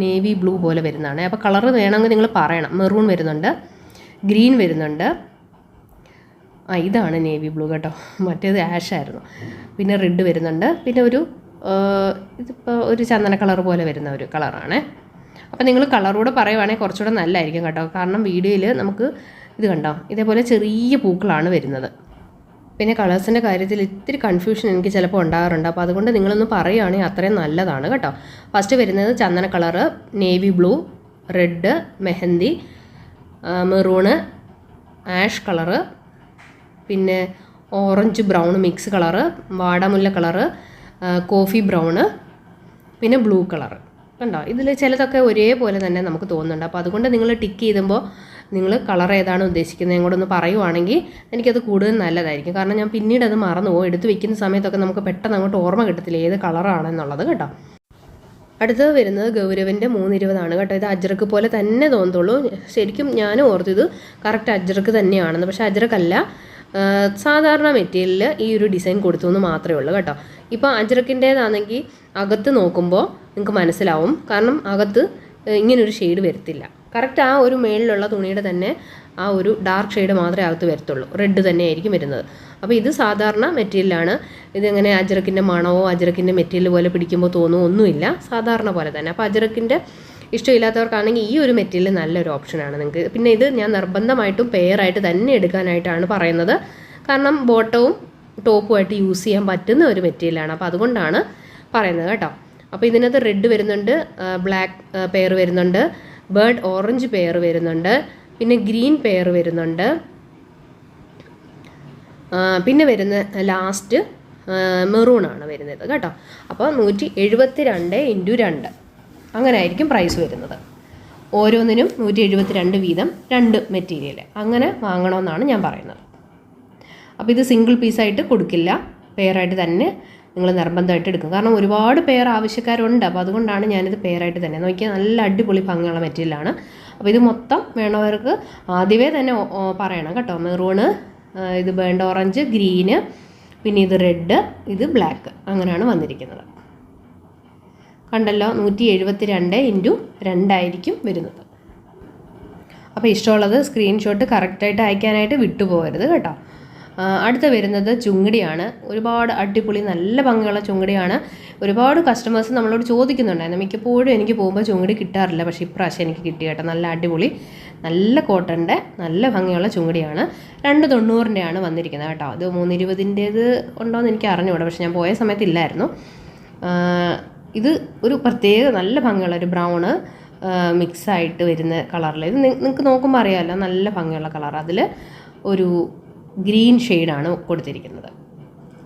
നേവി ബ്ലൂ പോലെ വരുന്നതാണ്. അപ്പോൾ കളർ വേണമെങ്കിൽ നിങ്ങൾ പറയണം. മെറൂൺ വരുന്നുണ്ട്, ഗ്രീൻ വരുന്നുണ്ട്. ഇതാണ് നേവി ബ്ലൂ കേട്ടോ, മറ്റേത് ആഷായിരുന്നു. പിന്നെ റെഡ് വരുന്നുണ്ട്, പിന്നെ ഇതിപ്പോൾ ഒരു ചന്ദന കളർ പോലെ വരുന്ന ഒരു കളറാണ്. അപ്പോൾ നിങ്ങൾ കളറൂടെ പറയുവാണെങ്കിൽ കുറച്ചുകൂടെ നല്ലതായിരിക്കും കേട്ടോ. കാരണം വീഡിയോയിൽ നമുക്ക് ഇത് കണ്ടോ, ഇതേപോലെ ചെറിയ പൂക്കളാണ് വരുന്നത്. പിന്നെ കളേഴ്സിൻ്റെ കാര്യത്തിൽ ഇത്തിരി കൺഫ്യൂഷൻ എനിക്ക് ചിലപ്പോൾ ഉണ്ടാകാറുണ്ട്. അപ്പോൾ അതുകൊണ്ട് നിങ്ങളൊന്ന് പറയുകയാണെങ്കിൽ അത്രയും നല്ലതാണ് കേട്ടോ. ഫസ്റ്റ് വരുന്നത് ചന്ദന colour, navy blue, red, mehndi, maroon, ash colour, പിന്നെ ഓറഞ്ച് ബ്രൗൺ മിക്സ് കളറ്, വാടാമുല്ല കളറ്, കോഫി ബ്രൗണ്, പിന്നെ ബ്ലൂ കളറ്. കണ്ടോ, ഇതിൽ ചിലതൊക്കെ ഒരേപോലെ തന്നെ നമുക്ക് തോന്നുന്നുണ്ട്. അപ്പോൾ അതുകൊണ്ട് നിങ്ങൾ ടിക്ക് ചെയ്യുമ്പോൾ നിങ്ങൾ കളർ ഏതാണ് ഉദ്ദേശിക്കുന്നത് കൂടെ ഒന്ന് പറയുവാണെങ്കിൽ എനിക്കത് കൂടുതൽ നല്ലതായിരിക്കും. കാരണം ഞാൻ പിന്നീട് അത് മറന്നു പോകും. എടുത്ത് വെക്കുന്ന സമയത്തൊക്കെ നമുക്ക് പെട്ടെന്ന് അങ്ങോട്ട് ഓർമ്മ കിട്ടത്തില്ല ഏത് കളറാണെന്നുള്ളത് കേട്ടോ. അടുത്തത് വരുന്നത് ഗൗരവിൻ്റെ 320 കേട്ടോ. ഇത് അജ്രക്ക് പോലെ തന്നെ തോന്നത്തുള്ളൂ. ശരിക്കും ഞാനും ഓർത്തിത് കറക്റ്റ് അജ്രക്ക് തന്നെയാണെന്ന്. പക്ഷേ അജ്രക്കല്ല, സാധാരണ മെറ്റീരിയലിൽ ഈ ഒരു ഡിസൈൻ കൊടുത്തു എന്ന് മാത്രമേ ഉള്ളൂ കേട്ടോ. ഇപ്പോൾ അജ്രക്കിൻ്റേതാണെങ്കിൽ അകത്ത് നോക്കുമ്പോൾ നിങ്ങൾക്ക് മനസ്സിലാവും. കാരണം അകത്ത് ഇങ്ങനൊരു ഷെയ്ഡ് വരത്തില്ല. കറക്റ്റ് ആ ഒരു മേളിലുള്ള തുണിയുടെ തന്നെ ആ ഒരു ഡാർക്ക് ഷെയ്ഡ് മാത്രമേ അകത്ത് വരത്തുള്ളൂ. റെഡ് തന്നെ ആയിരിക്കും വരുന്നത്. അപ്പോൾ ഇത് സാധാരണ മെറ്റീരിയലാണ്. ഇതെങ്ങനെ അജ്രക്കിൻ്റെ മണമോ അജ്രക്കിൻ്റെ മെറ്റീരിയൽ പോലെ പിടിക്കുമ്പോൾ തോന്നുമോ ഒന്നുമില്ല, സാധാരണ പോലെ തന്നെ. അപ്പോൾ അജ്രക്കിൻ്റെ ഇഷ്ടമില്ലാത്തവർക്കാണെങ്കിൽ ഈ ഒരു മെറ്റീരിയൽ നല്ലൊരു ഓപ്ഷനാണ് നിങ്ങൾക്ക്. പിന്നെ ഇത് ഞാൻ നിർബന്ധമായിട്ടും പെയറായിട്ട് തന്നെ എടുക്കാനായിട്ടാണ് പറയുന്നത്. കാരണം ബോട്ടവും ടോപ്പുമായിട്ട് യൂസ് ചെയ്യാൻ പറ്റുന്ന ഒരു മെറ്റീരിയലാണ്. അപ്പോൾ അതുകൊണ്ടാണ് പറയുന്നത് കേട്ടോ. അപ്പോൾ ഇതിനകത്ത് റെഡ് വരുന്നുണ്ട്, ബ്ലാക്ക് പെയർ വരുന്നുണ്ട്, ബേർഡ് ഓറഞ്ച് പെയർ വരുന്നുണ്ട്, പിന്നെ ഗ്രീൻ പെയർ വരുന്നുണ്ട്, പിന്നെ വരുന്ന ലാസ്റ്റ് മെറൂണാണ് വരുന്നത് കേട്ടോ. അപ്പോൾ 172 × 2 അങ്ങനെ ആയിരിക്കും പ്രൈസ് വരുന്നത്. ഓരോന്നിനും 172 വീതം 2 മെറ്റീരിയൽ അങ്ങനെ വാങ്ങണമെന്നാണ് ഞാൻ പറയുന്നത്. അപ്പോൾ ഇത് സിംഗിൾ പീസായിട്ട് കൊടുക്കില്ല, പെയറായിട്ട് തന്നെ നിങ്ങൾ നിർബന്ധമായിട്ട് എടുക്കും. കാരണം ഒരുപാട് പെയർ ആവശ്യക്കാരുണ്ട്. അപ്പോൾ അതുകൊണ്ടാണ് ഞാനിത് പെയറായിട്ട് തന്നെ. നോക്കിയാൽ നല്ല അടിപൊളി ഭംഗിയുള്ള മെറ്റീരിയലാണ്. അപ്പോൾ ഇത് മൊത്തം വേണവർക്ക് ആദ്യമേ തന്നെ പറയണം കേട്ടോ. മെറൂണ്, ഇത് ബേൺഡ് ഓറഞ്ച്, ഗ്രീന്, പിന്നെ ഇത് റെഡ്, ഇത് ബ്ലാക്ക്, അങ്ങനെയാണ് വന്നിരിക്കുന്നത്. കണ്ടല്ലോ, 172 × 2 ആയിരിക്കും വരുന്നത്. അപ്പോൾ ഇഷ്ടമുള്ളത് സ്ക്രീൻഷോട്ട് കറക്റ്റായിട്ട് അയക്കാനായിട്ട് വിട്ടുപോകരുത് കേട്ടോ. അടുത്ത വരുന്നത് ചുങ്ങടിയാണ്. ഒരുപാട് അടിപൊളി നല്ല ഭംഗിയുള്ള ചുങ്ങടിയാണ്. ഒരുപാട് കസ്റ്റമേഴ്സ് നമ്മളോട് ചോദിക്കുന്നുണ്ടായിരുന്നു. മിക്കപ്പോഴും എനിക്ക് പോകുമ്പോൾ ചുങ്ങടി കിട്ടാറില്ല, പക്ഷേ ഇപ്രാവശ്യം എനിക്ക് കിട്ടി കേട്ടോ. നല്ല അടിപൊളി നല്ല കോട്ടൻ്റെ നല്ല ഭംഗിയുള്ള ചുങ്ങടിയാണ്. 290 വന്നിരിക്കുന്നത് കേട്ടോ. അത് 320 ഉണ്ടോയെന്ന് എനിക്ക് അറിഞ്ഞുകൂടാ, പക്ഷേ ഞാൻ പോയ സമയത്ത് ഇല്ലായിരുന്നു. ഇത് ഒരു പ്രത്യേക നല്ല ഭംഗിയുള്ള ഒരു ബ്രൗണ് മിക്സായിട്ട് വരുന്ന കളറിൽ. ഇത് നിങ്ങൾക്ക് നോക്കുമ്പോൾ അറിയാമല്ലോ, നല്ല ഭംഗിയുള്ള കളർ. അതിൽ ഒരു ഗ്രീൻ ഷെയ്ഡാണ് കൊടുത്തിരിക്കുന്നത്.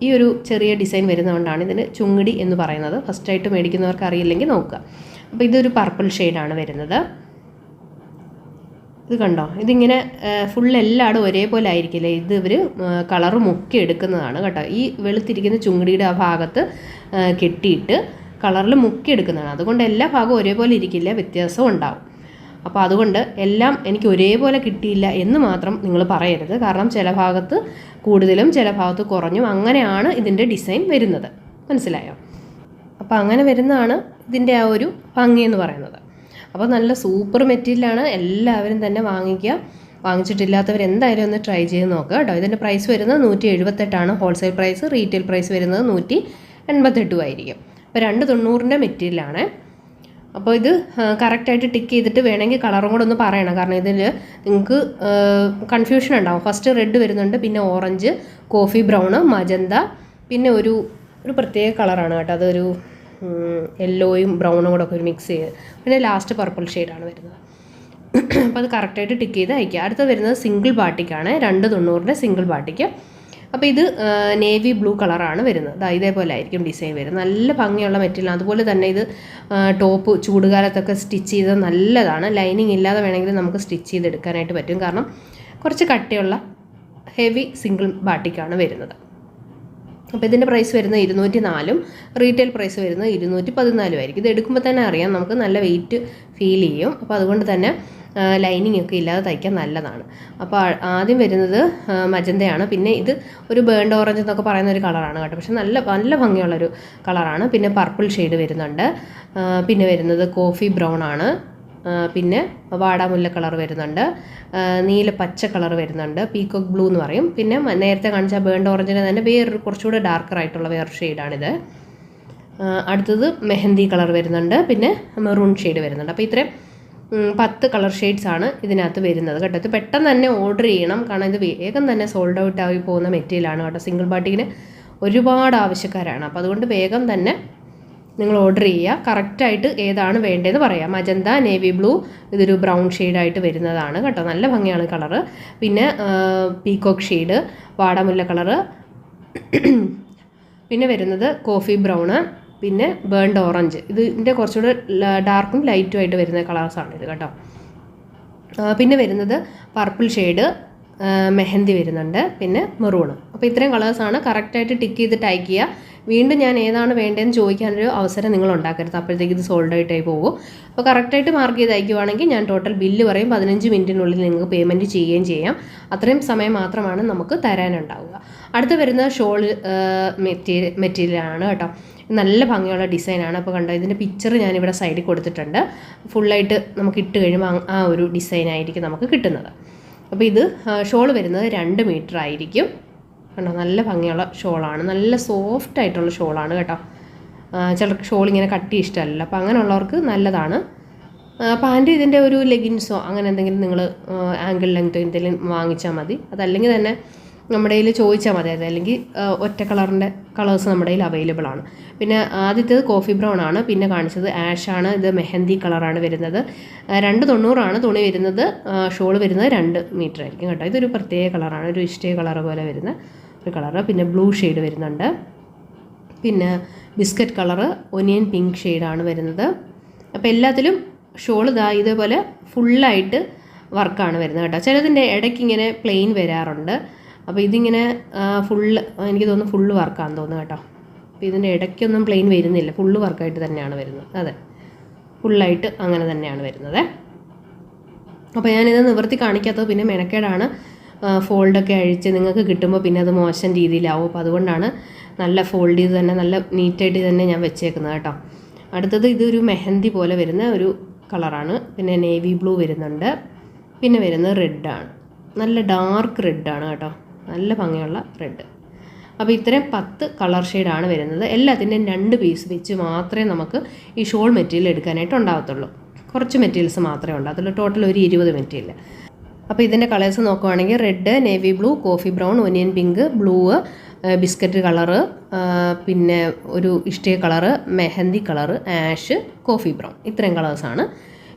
ഈ ഒരു ചെറിയ ഡിസൈൻ വരുന്നതുകൊണ്ടാണ് ഇതിന് ചുങ്ങടി എന്ന് പറയുന്നത്. ഫസ്റ്റായിട്ട് മേടിക്കുന്നവർക്ക് അറിയില്ലെങ്കിൽ നോക്കുക. അപ്പോൾ ഇതൊരു പർപ്പിൾ ഷെയ്ഡാണ് വരുന്നത്. ഇത് കണ്ടോ, ഇതിങ്ങനെ ഫുൾ എല്ലായിടും ഒരേപോലെ ആയിരിക്കില്ല. ഇത് ഇവർ കളറ് മുക്കി എടുക്കുന്നതാണ് കേട്ടോ. ഈ വെളുത്തിരിക്കുന്ന ചുങ്ങടിയുടെ ആ ഭാഗത്ത് കെട്ടിയിട്ട് കളറിൽ മുക്കി എടുക്കുന്നതാണ്. അതുകൊണ്ട് എല്ലാ ഭാഗവും ഒരേപോലെ ഇരിക്കില്ല, വ്യത്യാസവും ഉണ്ടാവും. അപ്പോൾ അതുകൊണ്ട് എല്ലാം എനിക്ക് ഒരേപോലെ കിട്ടിയില്ല എന്ന് മാത്രം നിങ്ങൾ പറയരുത്. കാരണം ചില ഭാഗത്ത് കൂടുതലും ചില ഭാഗത്ത് കുറഞ്ഞും അങ്ങനെയാണ് ഇതിൻ്റെ ഡിസൈൻ വരുന്നത്. മനസ്സിലായോ? അപ്പോൾ അങ്ങനെ വരുന്നതാണ് ഇതിൻ്റെ ആ ഒരു ഭംഗി എന്ന് പറയുന്നത്. അപ്പോൾ നല്ല സൂപ്പർ മെറ്റീരിയലാണ്. എല്ലാവരും തന്നെ വാങ്ങിക്കുക. വാങ്ങിച്ചിട്ടില്ലാത്തവർ എന്തായാലും ഒന്ന് ട്രൈ ചെയ്ത് നോക്കുക കേട്ടോ. ഇതിൻ്റെ പ്രൈസ് വരുന്നത് 178 ഹോൾസെയിൽ പ്രൈസ്. റീറ്റെയിൽ പ്രൈസ് വരുന്നത് 188 ആയിരിക്കും. അപ്പോൾ 290 മെറ്റീരിയലാണ്. അപ്പോൾ ഇത് കറക്റ്റായിട്ട് ടിക്ക് ചെയ്തിട്ട് വേണമെങ്കിൽ കളറും കൂടെ ഒന്ന് പറയണം. കാരണം ഇതിൽ നിങ്ങൾക്ക് കൺഫ്യൂഷൻ ഉണ്ടാവും. ഫസ്റ്റ് റെഡ് വരുന്നുണ്ട്, പിന്നെ ഓറഞ്ച്, കോഫി ബ്രൗണ്, മജന്ത, പിന്നെ ഒരു പ്രത്യേക കളറാണ് കേട്ടോ. അതൊരു യെല്ലോയും ബ്രൗണും കൂടെ ഒക്കെ ഒരു മിക്സ് ചെയ്ത്, പിന്നെ ലാസ്റ്റ് പർപ്പിൾ ഷെയ്ഡാണ് വരുന്നത്. അപ്പോൾ അത് കറക്റ്റായിട്ട് ടിക്ക് ചെയ്ത് അയക്കുക. അടുത്ത വരുന്നത് സിംഗിൾ ബാട്ടിക്കാണ്. 290 സിംഗിൾ ബാട്ടിക്ക്. അപ്പോൾ ഇത് നേവി ബ്ലൂ കളറാണ് വരുന്നത്. ഇതേപോലെ ആയിരിക്കും ഡിസൈൻ വരുന്നത്. നല്ല ഭംഗിയുള്ള മെറ്റീരിയൽ. അതുപോലെ തന്നെ ഇത് ടോപ്പ് ചൂടുകാലത്തൊക്കെ സ്റ്റിച്ച് ചെയ്ത് നല്ലതാണ്. ലൈനിങ് ഇല്ലാതെ വേണമെങ്കിൽ നമുക്ക് സ്റ്റിച്ച് ചെയ്തെടുക്കാനായിട്ട് പറ്റും. കാരണം കുറച്ച് കട്ടിയുള്ള ഹെവി സിംഗിൾ ബാട്ടിക്കാണ് വരുന്നത്. അപ്പോൾ ഇതിൻ്റെ പ്രൈസ് വരുന്നത് 204, റീറ്റെയിൽ പ്രൈസ് വരുന്നത് 214 ആയിരിക്കും. ഇത് എടുക്കുമ്പോൾ തന്നെ അറിയാം നമുക്ക് നല്ല വെയിറ്റ് ഫീൽ ചെയ്യും. അപ്പോൾ അതുകൊണ്ട് തന്നെ ലൈനിങ് ഒക്കെ ഇല്ലാതെ തയ്ക്കാൻ നല്ലതാണ്. അപ്പോൾ ആദ്യം വരുന്നത് മജന്തയാണ്. പിന്നെ ഇത് ഒരു ബേൺഡ് ഓറഞ്ച് എന്നൊക്കെ പറയുന്ന ഒരു കളറാണ് കേട്ടോ, പക്ഷെ നല്ല നല്ല ഭംഗിയുള്ളൊരു കളറാണ്. പിന്നെ പർപ്പിൾ ഷെയ്ഡ് വരുന്നുണ്ട്. പിന്നെ വരുന്നത് കോഫി ബ്രൗൺ ആണ്. പിന്നെ വാടാമുല്ല കളർ വരുന്നുണ്ട്, നീല പച്ച കളർ വരുന്നുണ്ട്, പീക്കോക്ക് ബ്ലൂ എന്ന് പറയും. പിന്നെ നേരത്തെ കാണിച്ച ബേൺഡ് ഓറഞ്ചിന് തന്നെ വേറൊരു കുറച്ചുകൂടെ ഡാർക്കറായിട്ടുള്ള വേറൊരു ഷെയ്ഡാണിത്. അടുത്തത് മെഹന്തി കളർ വരുന്നുണ്ട്, പിന്നെ മെറൂൺ ഷെയ്ഡ് വരുന്നുണ്ട്. അപ്പോൾ ഇത്രയും 10 കളർ ഷെയ്ഡ്സ് ആണ് ഇതിനകത്ത് വരുന്നത് കേട്ടോ. ഇത് പെട്ടെന്ന് തന്നെ ഓർഡർ ചെയ്യണം, കാരണം ഇത് വേഗം തന്നെ സോൾഡ് ഔട്ട് ആയി പോകുന്ന മെറ്റീരിയലാണ് കേട്ടോ. സിംഗിൾ ബാട്ടിക്കിന് ഒരുപാട് ആവശ്യക്കാരാണ്. അപ്പോൾ അതുകൊണ്ട് വേഗം തന്നെ നിങ്ങൾ ഓർഡർ ചെയ്യുക. കറക്റ്റായിട്ട് ഏതാണ് വേണ്ടതെന്ന് പറയാം. മജന്ത, നേവി ബ്ലൂ, ഇതൊരു ബ്രൗൺ ഷെയ്ഡായിട്ട് വരുന്നതാണ് കേട്ടോ. നല്ല ഭംഗിയാണ് കളറ്. പിന്നെ പീക്കോക്ക് ഷെയ്ഡ്, വാടാമുല്ല കളറ്, പിന്നെ വരുന്നത് കോഫി ബ്രൗണ്, പിന്നെ ബേൺഡ് ഓറഞ്ച്. ഇതിൻ്റെ കുറച്ചുകൂടെ ഡാർക്കും ലൈറ്റും ആയിട്ട് വരുന്ന കളേഴ്സാണ് ഇത് കേട്ടോ. പിന്നെ വരുന്നത് പർപ്പിൾ ഷെയ്ഡ്, മെഹന്തി വരുന്നുണ്ട്, പിന്നെ മെറൂണ്. അപ്പോൾ ഇത്രയും കളേഴ്സാണ്. കറക്റ്റായിട്ട് ടിക്ക് ചെയ്തിട്ട് അയക്കുക. വീണ്ടും ഞാൻ ഏതാണ് വേണ്ടതെന്ന് ചോദിക്കാനൊരു അവസരം നിങ്ങൾ ഉണ്ടാക്കരുത്, അപ്പോഴത്തേക്ക് ഇത് സോൾഡ് ഔട്ടായി പോകും. അപ്പോൾ കറക്റ്റായിട്ട് മാർക്ക് ചെയ്ത് അയക്കുവാണെങ്കിൽ ഞാൻ ടോട്ടൽ ബില്ല് പറയും, 15 മിനിറ്റിനുള്ളിൽ നിങ്ങൾക്ക് പേയ്മെൻറ്റ് ചെയ്യുകയും ചെയ്യാം. അത്രയും സമയം മാത്രമാണ് നമുക്ക് തരാനുണ്ടാവുക. അടുത്ത് വരുന്ന ഷോൾ മെറ്റീരിയലാണ് കേട്ടോ. നല്ല ഭംഗിയുള്ള ഡിസൈനാണ്. അപ്പോൾ കണ്ടോ, ഇതിൻ്റെ പിക്ചർ ഞാനിവിടെ സൈഡിൽ കൊടുത്തിട്ടുണ്ട്. ഫുള്ളായിട്ട് നമുക്ക് ഇട്ട് കഴിയുമ്പോൾ ആ ഒരു ഡിസൈനായിരിക്കും നമുക്ക് കിട്ടുന്നത്. അപ്പോൾ ഇത് ഷോൾ വരുന്നത് 2 മീറ്റർ ആയിരിക്കും കണ്ടോ. നല്ല ഭംഗിയുള്ള ഷോളാണ്, നല്ല സോഫ്റ്റ് ആയിട്ടുള്ള ഷോളാണ് കേട്ടോ. ചിലർക്ക് ഷോൾ ഇങ്ങനെ കട്ടി ഇഷ്ടമല്ല, അപ്പോൾ അങ്ങനെയുള്ളവർക്ക് നല്ലതാണ്. പാൻറ്റ് ഇതിൻ്റെ ഒരു ലെഗിൻസോ അങ്ങനെ എന്തെങ്കിലും നിങ്ങൾ ആങ്കിൾ ലെങ്ത് എന്തെങ്കിലും വാങ്ങിച്ചാൽ മതി. അതല്ലെങ്കിൽ തന്നെ നമ്മുടെ കയ്യിൽ ചോദിച്ചാൽ മതി. അതല്ലെങ്കിൽ ഒറ്റ കളറിൻ്റെ കളേഴ്സ് നമ്മുടെ കയ്യിൽ അവൈലബിൾ ആണ്. പിന്നെ ആദ്യത്തേത് കോഫി ബ്രൗൺ ആണ്, പിന്നെ കാണിച്ചത് ആഷാണ്. ഇത് മെഹന്തി കളറാണ് വരുന്നത്. 290 തുണി വരുന്നത്. ഷോൾ വരുന്നത് 2 മീറ്റർ ആയിരിക്കും കേട്ടോ. ഇതൊരു പ്രത്യേക കളറാണ്, ഒരു ഇഷ്ടേ കളർ പോലെ വരുന്ന ഒരു കളറ്. പിന്നെ ബ്ലൂ ഷെയ്ഡ് വരുന്നുണ്ട്. പിന്നെ ബിസ്ക്കറ്റ് കളറ്, ഒനിയൻ പിങ്ക് ഷെയ്ഡാണ് വരുന്നത്. അപ്പോൾ എല്ലാത്തിലും ഷോൾ ഇതേപോലെ ഫുള്ളായിട്ട് വർക്കാണ് വരുന്നത് കേട്ടോ. ചിലതിൻ്റെ ഇടയ്ക്ക് ഇങ്ങനെ പ്ലെയിൻ വരാറുണ്ട്. അപ്പോൾ ഇതിങ്ങനെ ഫുള്ള്, എനിക്ക് തോന്നുന്നു ഫുള്ള് വർക്കാണെന്ന് തോന്നുന്നു കേട്ടോ. അപ്പോൾ ഇതിൻ്റെ ഇടയ്ക്കൊന്നും പ്ലെയിൻ വരുന്നില്ല, ഫുള്ള് വർക്കായിട്ട് തന്നെയാണ് വരുന്നത്. അതെ, ഫുള്ളായിട്ട് അങ്ങനെ തന്നെയാണ് വരുന്നത്. അപ്പോൾ ഞാനിത് നിവർത്തി കാണിക്കാത്തത് പിന്നെ മെനക്കേടാണ്. ഫോൾഡൊക്കെ അഴിച്ച് നിങ്ങൾക്ക് കിട്ടുമ്പോൾ പിന്നെ അത് മോശം രീതിയിലാവും. അപ്പോൾ അതുകൊണ്ടാണ് നല്ല ഫോൾഡ് ചെയ്ത് തന്നെ നല്ല നീറ്റായിട്ട് തന്നെ ഞാൻ വെച്ചേക്കുന്നത് കേട്ടോ. അടുത്തത് ഇതൊരു മെഹന്തി പോലെ വരുന്ന ഒരു കളറാണ്. പിന്നെ നേവി ബ്ലൂ വരുന്നുണ്ട്. പിന്നെ വരുന്നത് റെഡാണ്, നല്ല ഡാർക്ക് റെഡാണ് കേട്ടോ, നല്ല ഭംഗിയുള്ള റെഡ്. അപ്പോൾ ഇത്രയും 10 കളർ ഷെയ്ഡാണ് വരുന്നത്. എല്ലാത്തിൻ്റെയും 2 പീസ് വെച്ച് മാത്രമേ നമുക്ക് ഈ ഷോൾ മെറ്റീരിയൽ എടുക്കാനായിട്ട് ഉണ്ടാകത്തുള്ളൂ. കുറച്ച് മെറ്റീരിയൽസ് മാത്രമേ ഉണ്ടാകത്തുള്ളൂ, ടോട്ടൽ ഒരു 20 മെറ്റീരിയൽ. അപ്പോൾ ഇതിൻ്റെ കളേഴ്സ് നോക്കുവാണെങ്കിൽ red, navy blue, coffee brown, onion pink, blue, biscuit colour, പിന്നെ ഒരു ഇഷ്ടിക colour, mehndi colour, ash, coffee brown. ഇത്രയും കളേഴ്സാണ്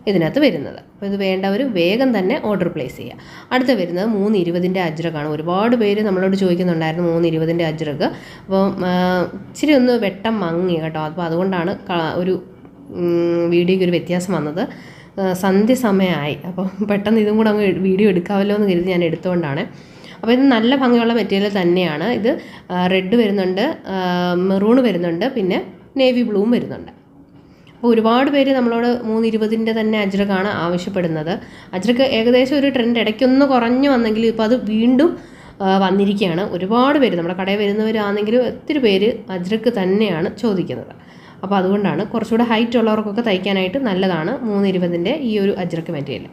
ഇതിനകത്ത് വരുന്നത്. അപ്പോൾ ഇത് വേണ്ടവർ വേഗം തന്നെ ഓർഡർ പ്ലേസ് ചെയ്യുക. അടുത്ത വരുന്നത് 320 അജ്രകാണ്. ഒരുപാട് പേര് നമ്മളോട് ചോദിക്കുന്നുണ്ടായിരുന്നു 320 അജ്രക്. അപ്പോൾ ഇച്ചിരി ഒന്ന് വെട്ടം മങ്ങി കേട്ടോ. അപ്പോൾ അതുകൊണ്ടാണ് ഒരു വീഡിയോയ്ക്ക് ഒരു വ്യത്യാസം വന്നത്. സന്ധ്യ സമയമായി, അപ്പോൾ പെട്ടെന്ന് ഇതും കൂടെ അങ്ങ് വീഡിയോ എടുക്കാമല്ലോ എന്ന് കരുതി ഞാൻ എടുത്തുകൊണ്ടാണ്. അപ്പോൾ ഇത് നല്ല ഭംഗിയുള്ള മെറ്റീരിയൽ തന്നെയാണ്. ഇത് റെഡ് വരുന്നുണ്ട്, മെറൂൺ വരുന്നുണ്ട്, പിന്നെ നേവി ബ്ലൂവും വരുന്നുണ്ട്. അപ്പോൾ ഒരുപാട് പേര് നമ്മളോട് 320 തന്നെ അജ്രകാണ് ആവശ്യപ്പെടുന്നത്. അജ്രക്ക് ഏകദേശം ഒരു ട്രെൻഡ് ഇടയ്ക്കൊന്ന് കുറഞ്ഞു വന്നെങ്കിലും ഇപ്പോൾ അത് വീണ്ടും വന്നിരിക്കുകയാണ്. ഒരുപാട് പേര് നമ്മുടെ കടയിൽ വരുന്നവരാണെങ്കിലും ഒത്തിരി പേര് അജ്രക്ക് തന്നെയാണ് ചോദിക്കുന്നത്. അപ്പോൾ അതുകൊണ്ടാണ് കുറച്ചുകൂടെ ഹൈറ്റ് ഉള്ളവർക്കൊക്കെ തയ്ക്കാനായിട്ട് നല്ലതാണ് 320 ഈ ഒരു അജ്രക്ക് മെറ്റീരിയൽ.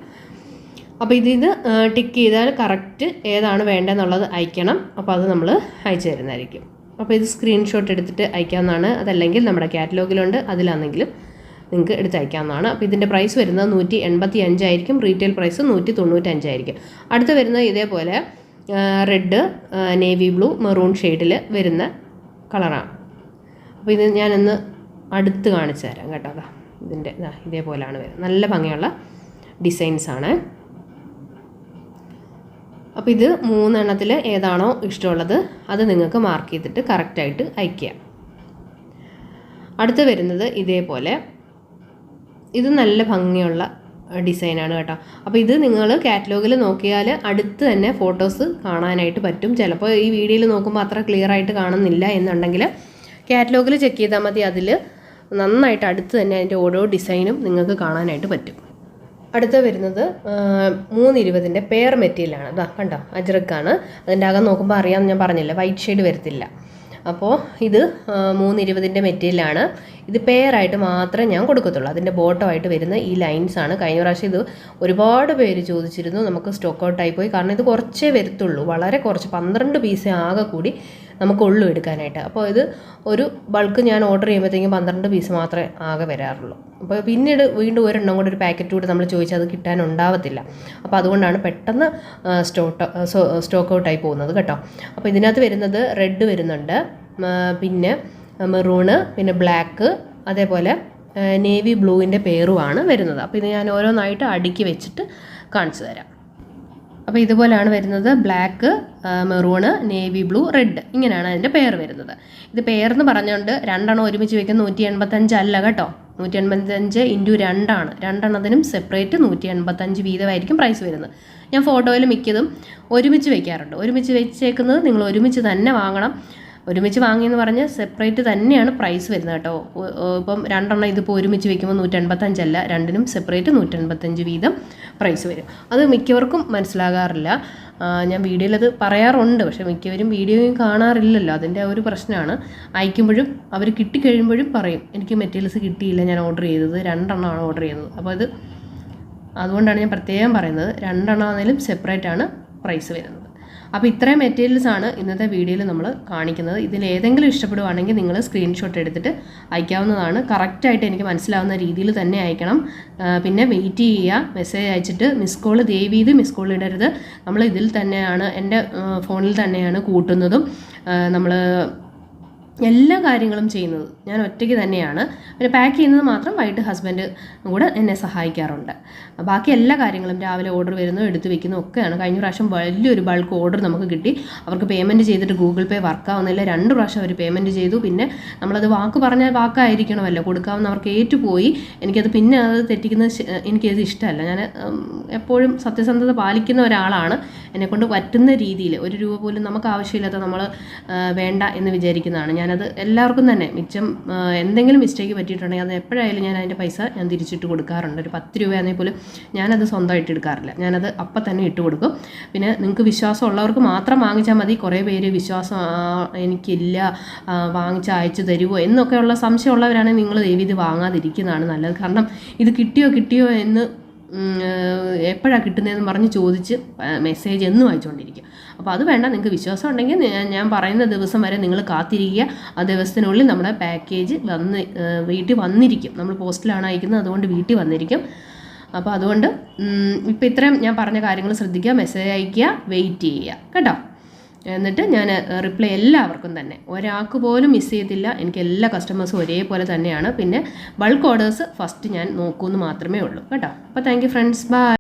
അപ്പോൾ ഇത് ടിക്ക് ചെയ്താൽ കറക്റ്റ് ഏതാണ് വേണ്ടതെന്നുള്ളത് അയക്കണം. അപ്പോൾ അത് നമ്മൾ അയച്ചു തരുന്നതായിരിക്കും. അപ്പോൾ ഇത് സ്ക്രീൻഷോട്ട് എടുത്തിട്ട് അയക്കാവുന്നതാണ്. അതല്ലെങ്കിൽ നമ്മുടെ കാറ്റലോഗിലുണ്ട്, അതിലാണെങ്കിലും നിങ്ങൾക്ക് എടുത്ത് അയക്കാവുന്നതാണ്. അപ്പോൾ ഇതിൻ്റെ പ്രൈസ് വരുന്നത് 185 ആയിരിക്കും. റീറ്റെയിൽ പ്രൈസ് 195 ആയിരിക്കും. അടുത്ത് വരുന്നത് ഇതേപോലെ റെഡ്, നേവി ബ്ലൂ, മെറൂൺ ഷെയ്ഡിൽ വരുന്ന കളറാണ്. അപ്പോൾ ഇത് ഞാനൊന്ന് അടുത്ത് കാണിച്ചു തരാം കേട്ടോ. അതാ ഇതിൻ്റെ ഇതേപോലെയാണ് വരുന്നത്. നല്ല ഭംഗിയുള്ള ഡിസൈൻസാണ്. അപ്പോൾ ഇത് 3 എണ്ണത്തിൽ ഏതാണോ ഇഷ്ടമുള്ളത് അത് നിങ്ങൾക്ക് മാർക്ക് ചെയ്തിട്ട് കറക്റ്റായിട്ട് അയയ്ക്കുക. അടുത്ത് വരുന്നത് ഇതേപോലെ, ഇത് നല്ല ഭംഗിയുള്ള ഡിസൈനാണ് കേട്ടോ. അപ്പോൾ ഇത് നിങ്ങൾ കാറ്റലോഗിൽ നോക്കിയാൽ അടുത്ത് തന്നെ ഫോട്ടോസ് കാണാനായിട്ട് പറ്റും. ചിലപ്പോൾ ഈ വീഡിയോയിൽ നോക്കുമ്പോൾ അത്ര ക്ലിയർ ആയിട്ട് കാണുന്നില്ല എന്നുണ്ടെങ്കിൽ കാറ്റലോഗിൽ ചെക്ക് ചെയ്താൽ മതി. അതിൽ നന്നായിട്ട് അടുത്ത് തന്നെ അതിൻ്റെ ഓരോ ഡിസൈനും നിങ്ങൾക്ക് കാണാനായിട്ട് പറ്റും. അടുത്ത വരുന്നത് 320 പെയർ മെറ്റീരിയലാണ്. ഇതാ കണ്ടോ, അജ്രക്കാണ്. അതിൻ്റെ അകം നോക്കുമ്പോൾ അറിയാമെന്ന് ഞാൻ പറഞ്ഞില്ല, വൈറ്റ് ഷെയ്ഡ് വരത്തില്ല. അപ്പോൾ ഇത് 320 മെറ്റീരിയലാണ്. ഇത് പെയറായിട്ട് മാത്രമേ ഞാൻ കൊടുക്കത്തുള്ളൂ. അതിൻ്റെ ബോട്ടമായിട്ട് വരുന്ന ഈ ലൈൻസാണ്. കഴിഞ്ഞ പ്രാവശ്യം ഇത് ഒരുപാട് പേര് ചോദിച്ചിരുന്നു, നമുക്ക് സ്റ്റോക്ക് ഔട്ടായി പോയി. കാരണം ഇത് കുറച്ചേ വരത്തുള്ളൂ, വളരെ കുറച്ച്, 12 പീസേ ആകെ കൂടി നമുക്കുള്ളൂ എടുക്കാനായിട്ട്. അപ്പോൾ ഇത് ഒരു ബൾക്ക് ഞാൻ ഓർഡർ ചെയ്യുമ്പോഴത്തേക്കും 12 പീസ് മാത്രമേ ആകെ വരാറുള്ളൂ. അപ്പോൾ പിന്നീട് വീണ്ടും ഒരെണ്ണം കൂടെ, ഒരു പാക്കറ്റ് കൂടി നമ്മൾ ചോദിച്ചാൽ അത് കിട്ടാനുണ്ടാവത്തില്ല. അപ്പോൾ അതുകൊണ്ടാണ് പെട്ടെന്ന് സ്റ്റോക്ക് ഔട്ടായി പോകുന്നത് കേട്ടോ. അപ്പോൾ ഇതിനകത്ത് വരുന്നത് റെഡ് വരുന്നുണ്ട്, പിന്നെ മെറൂണ്, പിന്നെ ബ്ലാക്ക്, അതേപോലെ നേവി ബ്ലൂവിൻ്റെ പേറുമാണ് വരുന്നത്. അപ്പോൾ ഇത് ഞാൻ ഓരോന്നായിട്ട് അടുക്കി വെച്ചിട്ട് കാണിച്ചു തരാം. അപ്പോൾ ഇതുപോലെയാണ് വരുന്നത്. Black, maroon, navy blue, red, ഇങ്ങനെയാണ് അതിൻ്റെ പെയർ വരുന്നത്. ഇത് പെയർ എന്ന് പറഞ്ഞുകൊണ്ട് രണ്ടെണ്ണം ഒരുമിച്ച് വയ്ക്കുന്ന 185 അല്ല കേട്ടോ. 185 × 2 ആണ്. രണ്ടെണ്ണത്തിനും സെപ്പറേറ്റ് 185 വീതമായിരിക്കും പ്രൈസ് വരുന്നത്. ഞാൻ ഫോട്ടോയിൽ മിക്കതും ഒരുമിച്ച് വയ്ക്കാറുണ്ട്. ഒരുമിച്ച് വെച്ചേക്കുന്നത് നിങ്ങൾ ഒരുമിച്ച് തന്നെ വാങ്ങണം. ഒരുമിച്ച് വാങ്ങിയെന്ന് പറഞ്ഞ് സെപ്പറേറ്റ് തന്നെയാണ് പ്രൈസ് വരുന്നത് കേട്ടോ. ഇപ്പം രണ്ടെണ്ണം ഇതിപ്പോൾ ഒരുമിച്ച് വയ്ക്കുമ്പോൾ 185 അല്ല, രണ്ടിനും സെപ്പറേറ്റ് 185 വീതം പ്രൈസ് വരും. അത് മിക്കവർക്കും മനസ്സിലാകാറില്ല. ഞാൻ വീഡിയോയിലത് പറയാറുണ്ട്, പക്ഷേ മിക്കവരും വീഡിയോയും കാണാറില്ലല്ലോ. അതിൻ്റെ ഒരു പ്രശ്നമാണ്. അയക്കുമ്പോഴും അവർ കിട്ടിക്കഴിയുമ്പോഴും പറയും, എനിക്ക് മെറ്റീരിയൽസ് കിട്ടിയില്ല, ഞാൻ ഓർഡർ ചെയ്തത് 2 എണ്ണമാണ് ഓർഡർ ചെയ്തത്. അപ്പോൾ അതുകൊണ്ടാണ് ഞാൻ പ്രത്യേകം പറയുന്നത്, 2 എണ്ണം ആണെങ്കിലും സെപ്പറേറ്റാണ് പ്രൈസ് വരുന്നത്. അപ്പോൾ ഇത്രയും മെറ്റീരിയൽസാണ് ഇന്നത്തെ വീഡിയോയിൽ നമ്മൾ കാണിക്കുന്നത്. ഇതിൽ ഏതെങ്കിലും ഇഷ്ടപ്പെടുവാണെങ്കിൽ നിങ്ങൾ സ്ക്രീൻഷോട്ട് എടുത്തിട്ട് അയക്കാവുന്നതാണ്. കറക്റ്റായിട്ട് എനിക്ക് മനസ്സിലാവുന്ന രീതിയിൽ തന്നെ അയക്കണം. പിന്നെ വെയിറ്റ് ചെയ്യുക, മെസ്സേജ് അയച്ചിട്ട് മിസ് കോൾ ദയവ് ചെയ്ത് മിസ് കോൾ ഇടരുത്. നമ്മൾ ഇതിൽ തന്നെയാണ്, എൻ്റെ ഫോണിൽ തന്നെയാണ് കൂട്ടുന്നതും നമ്മൾ എല്ലാ കാര്യങ്ങളും ചെയ്യുന്നത് ഞാൻ ഒറ്റയ്ക്ക് തന്നെയാണ്. പിന്നെ പാക്ക് ചെയ്യുന്നത് മാത്രം വൈകിട്ട് ഹസ്ബൻഡ് കൂടെ എന്നെ സഹായിക്കാറുണ്ട്. ബാക്കി എല്ലാ കാര്യങ്ങളും രാവിലെ ഓർഡർ വരുന്നു, എടുത്ത് വെക്കുന്നു ഒക്കെയാണ്. കഴിഞ്ഞ പ്രാവശ്യം വലിയൊരു ബൾക്ക് ഓർഡർ നമുക്ക് കിട്ടി. അവർക്ക് പേയ്മെൻറ്റ് ചെയ്തിട്ട് ഗൂഗിൾ പേ വർക്കാവുന്നില്ല. 2 പ്രാവശ്യം അവർ പേയ്മെൻറ്റ് ചെയ്തു. പിന്നെ നമ്മളത് വാക്ക് പറഞ്ഞാൽ വാക്കായിരിക്കണമല്ലോ, കൊടുക്കാവുന്നവർക്ക് ഏറ്റുപോയി. എനിക്കത് പിന്നെ അത് തെറ്റിക്കുന്നത് എനിക്കത് ഇഷ്ടമല്ല. ഞാൻ എപ്പോഴും സത്യസന്ധത പാലിക്കുന്ന ഒരാളാണ്. എന്നെക്കൊണ്ട് പറ്റുന്ന രീതിയിൽ 1 രൂപ പോലും നമുക്ക് ആവശ്യമില്ലാത്ത നമ്മൾ വേണ്ട എന്ന് വിചാരിക്കുന്നതാണ്. ഞാനത് എല്ലാവർക്കും തന്നെ മിച്ചം എന്തെങ്കിലും മിസ്റ്റേക്ക് പറ്റിയിട്ടുണ്ടെങ്കിൽ അത് എപ്പോഴായാലും ഞാൻ അതിൻ്റെ പൈസ ഞാൻ തിരിച്ചിട്ട് കൊടുക്കാറുണ്ട്. ഒരു 10 രൂപയാണെങ്കിൽ പോലും ഞാനത് സ്വന്തമായിട്ട് എടുക്കാറില്ല. ഞാനത് അപ്പം തന്നെ ഇട്ട് കൊടുക്കും. പിന്നെ നിങ്ങൾക്ക് വിശ്വാസമുള്ളവർക്ക് മാത്രം വാങ്ങിച്ചാൽ മതി. കുറേ പേര് വിശ്വാസം എനിക്കില്ല, വാങ്ങിച്ച് അയച്ചു തരുമോ എന്നൊക്കെയുള്ള സംശയമുള്ളവരാണെങ്കിൽ നിങ്ങൾ ദയവ് ഇത് വാങ്ങാതിരിക്കുന്നതാണ് നല്ലത്. കാരണം ഇത് കിട്ടിയോ എന്ന് എപ്പോഴാണ് കിട്ടുന്നതെന്ന് പറഞ്ഞ് ചോദിച്ച് മെസ്സേജ് എന്നും അയച്ചുകൊണ്ടിരിക്കും. അപ്പോൾ അത് വേണ്ട. നിങ്ങൾക്ക് വിശ്വാസം ഉണ്ടെങ്കിൽ ഞാൻ പറയുന്ന ദിവസം വരെ നിങ്ങൾ കാത്തിരിക്കുക. ആ ദിവസത്തിനുള്ളിൽ നമ്മുടെ പാക്കേജ് വീട്ടിൽ വന്നിരിക്കും. നമ്മൾ പോസ്റ്റിലാണ് അയക്കുന്നത്, അതുകൊണ്ട് വീട്ടിൽ വന്നിരിക്കും. അപ്പോൾ അതുകൊണ്ട് ഇപ്പോൾ ഇത്രയും ഞാൻ പറഞ്ഞ കാര്യങ്ങൾ ശ്രദ്ധിക്കുക, മെസ്സേജ് അയയ്ക്കുക, വെയിറ്റ് ചെയ്യുക കേട്ടോ. എന്നിട്ട് ഞാൻ റിപ്ലൈ എല്ലാവർക്കും തന്നെ, ഒരാൾക്ക് പോലും മിസ് ചെയ്യത്തില്ല. എനിക്ക് എല്ലാ കസ്റ്റമേഴ്സും ഒരേപോലെ തന്നെയാണ്. പിന്നെ ബൾക്ക് ഓർഡേഴ്സ് ഫസ്റ്റ് ഞാൻ നോക്കുമെന്ന് മാത്രമേ ഉള്ളൂ കേട്ടോ. അപ്പോൾ താങ്ക് യു ഫ്രണ്ട്സ്, ബൈ.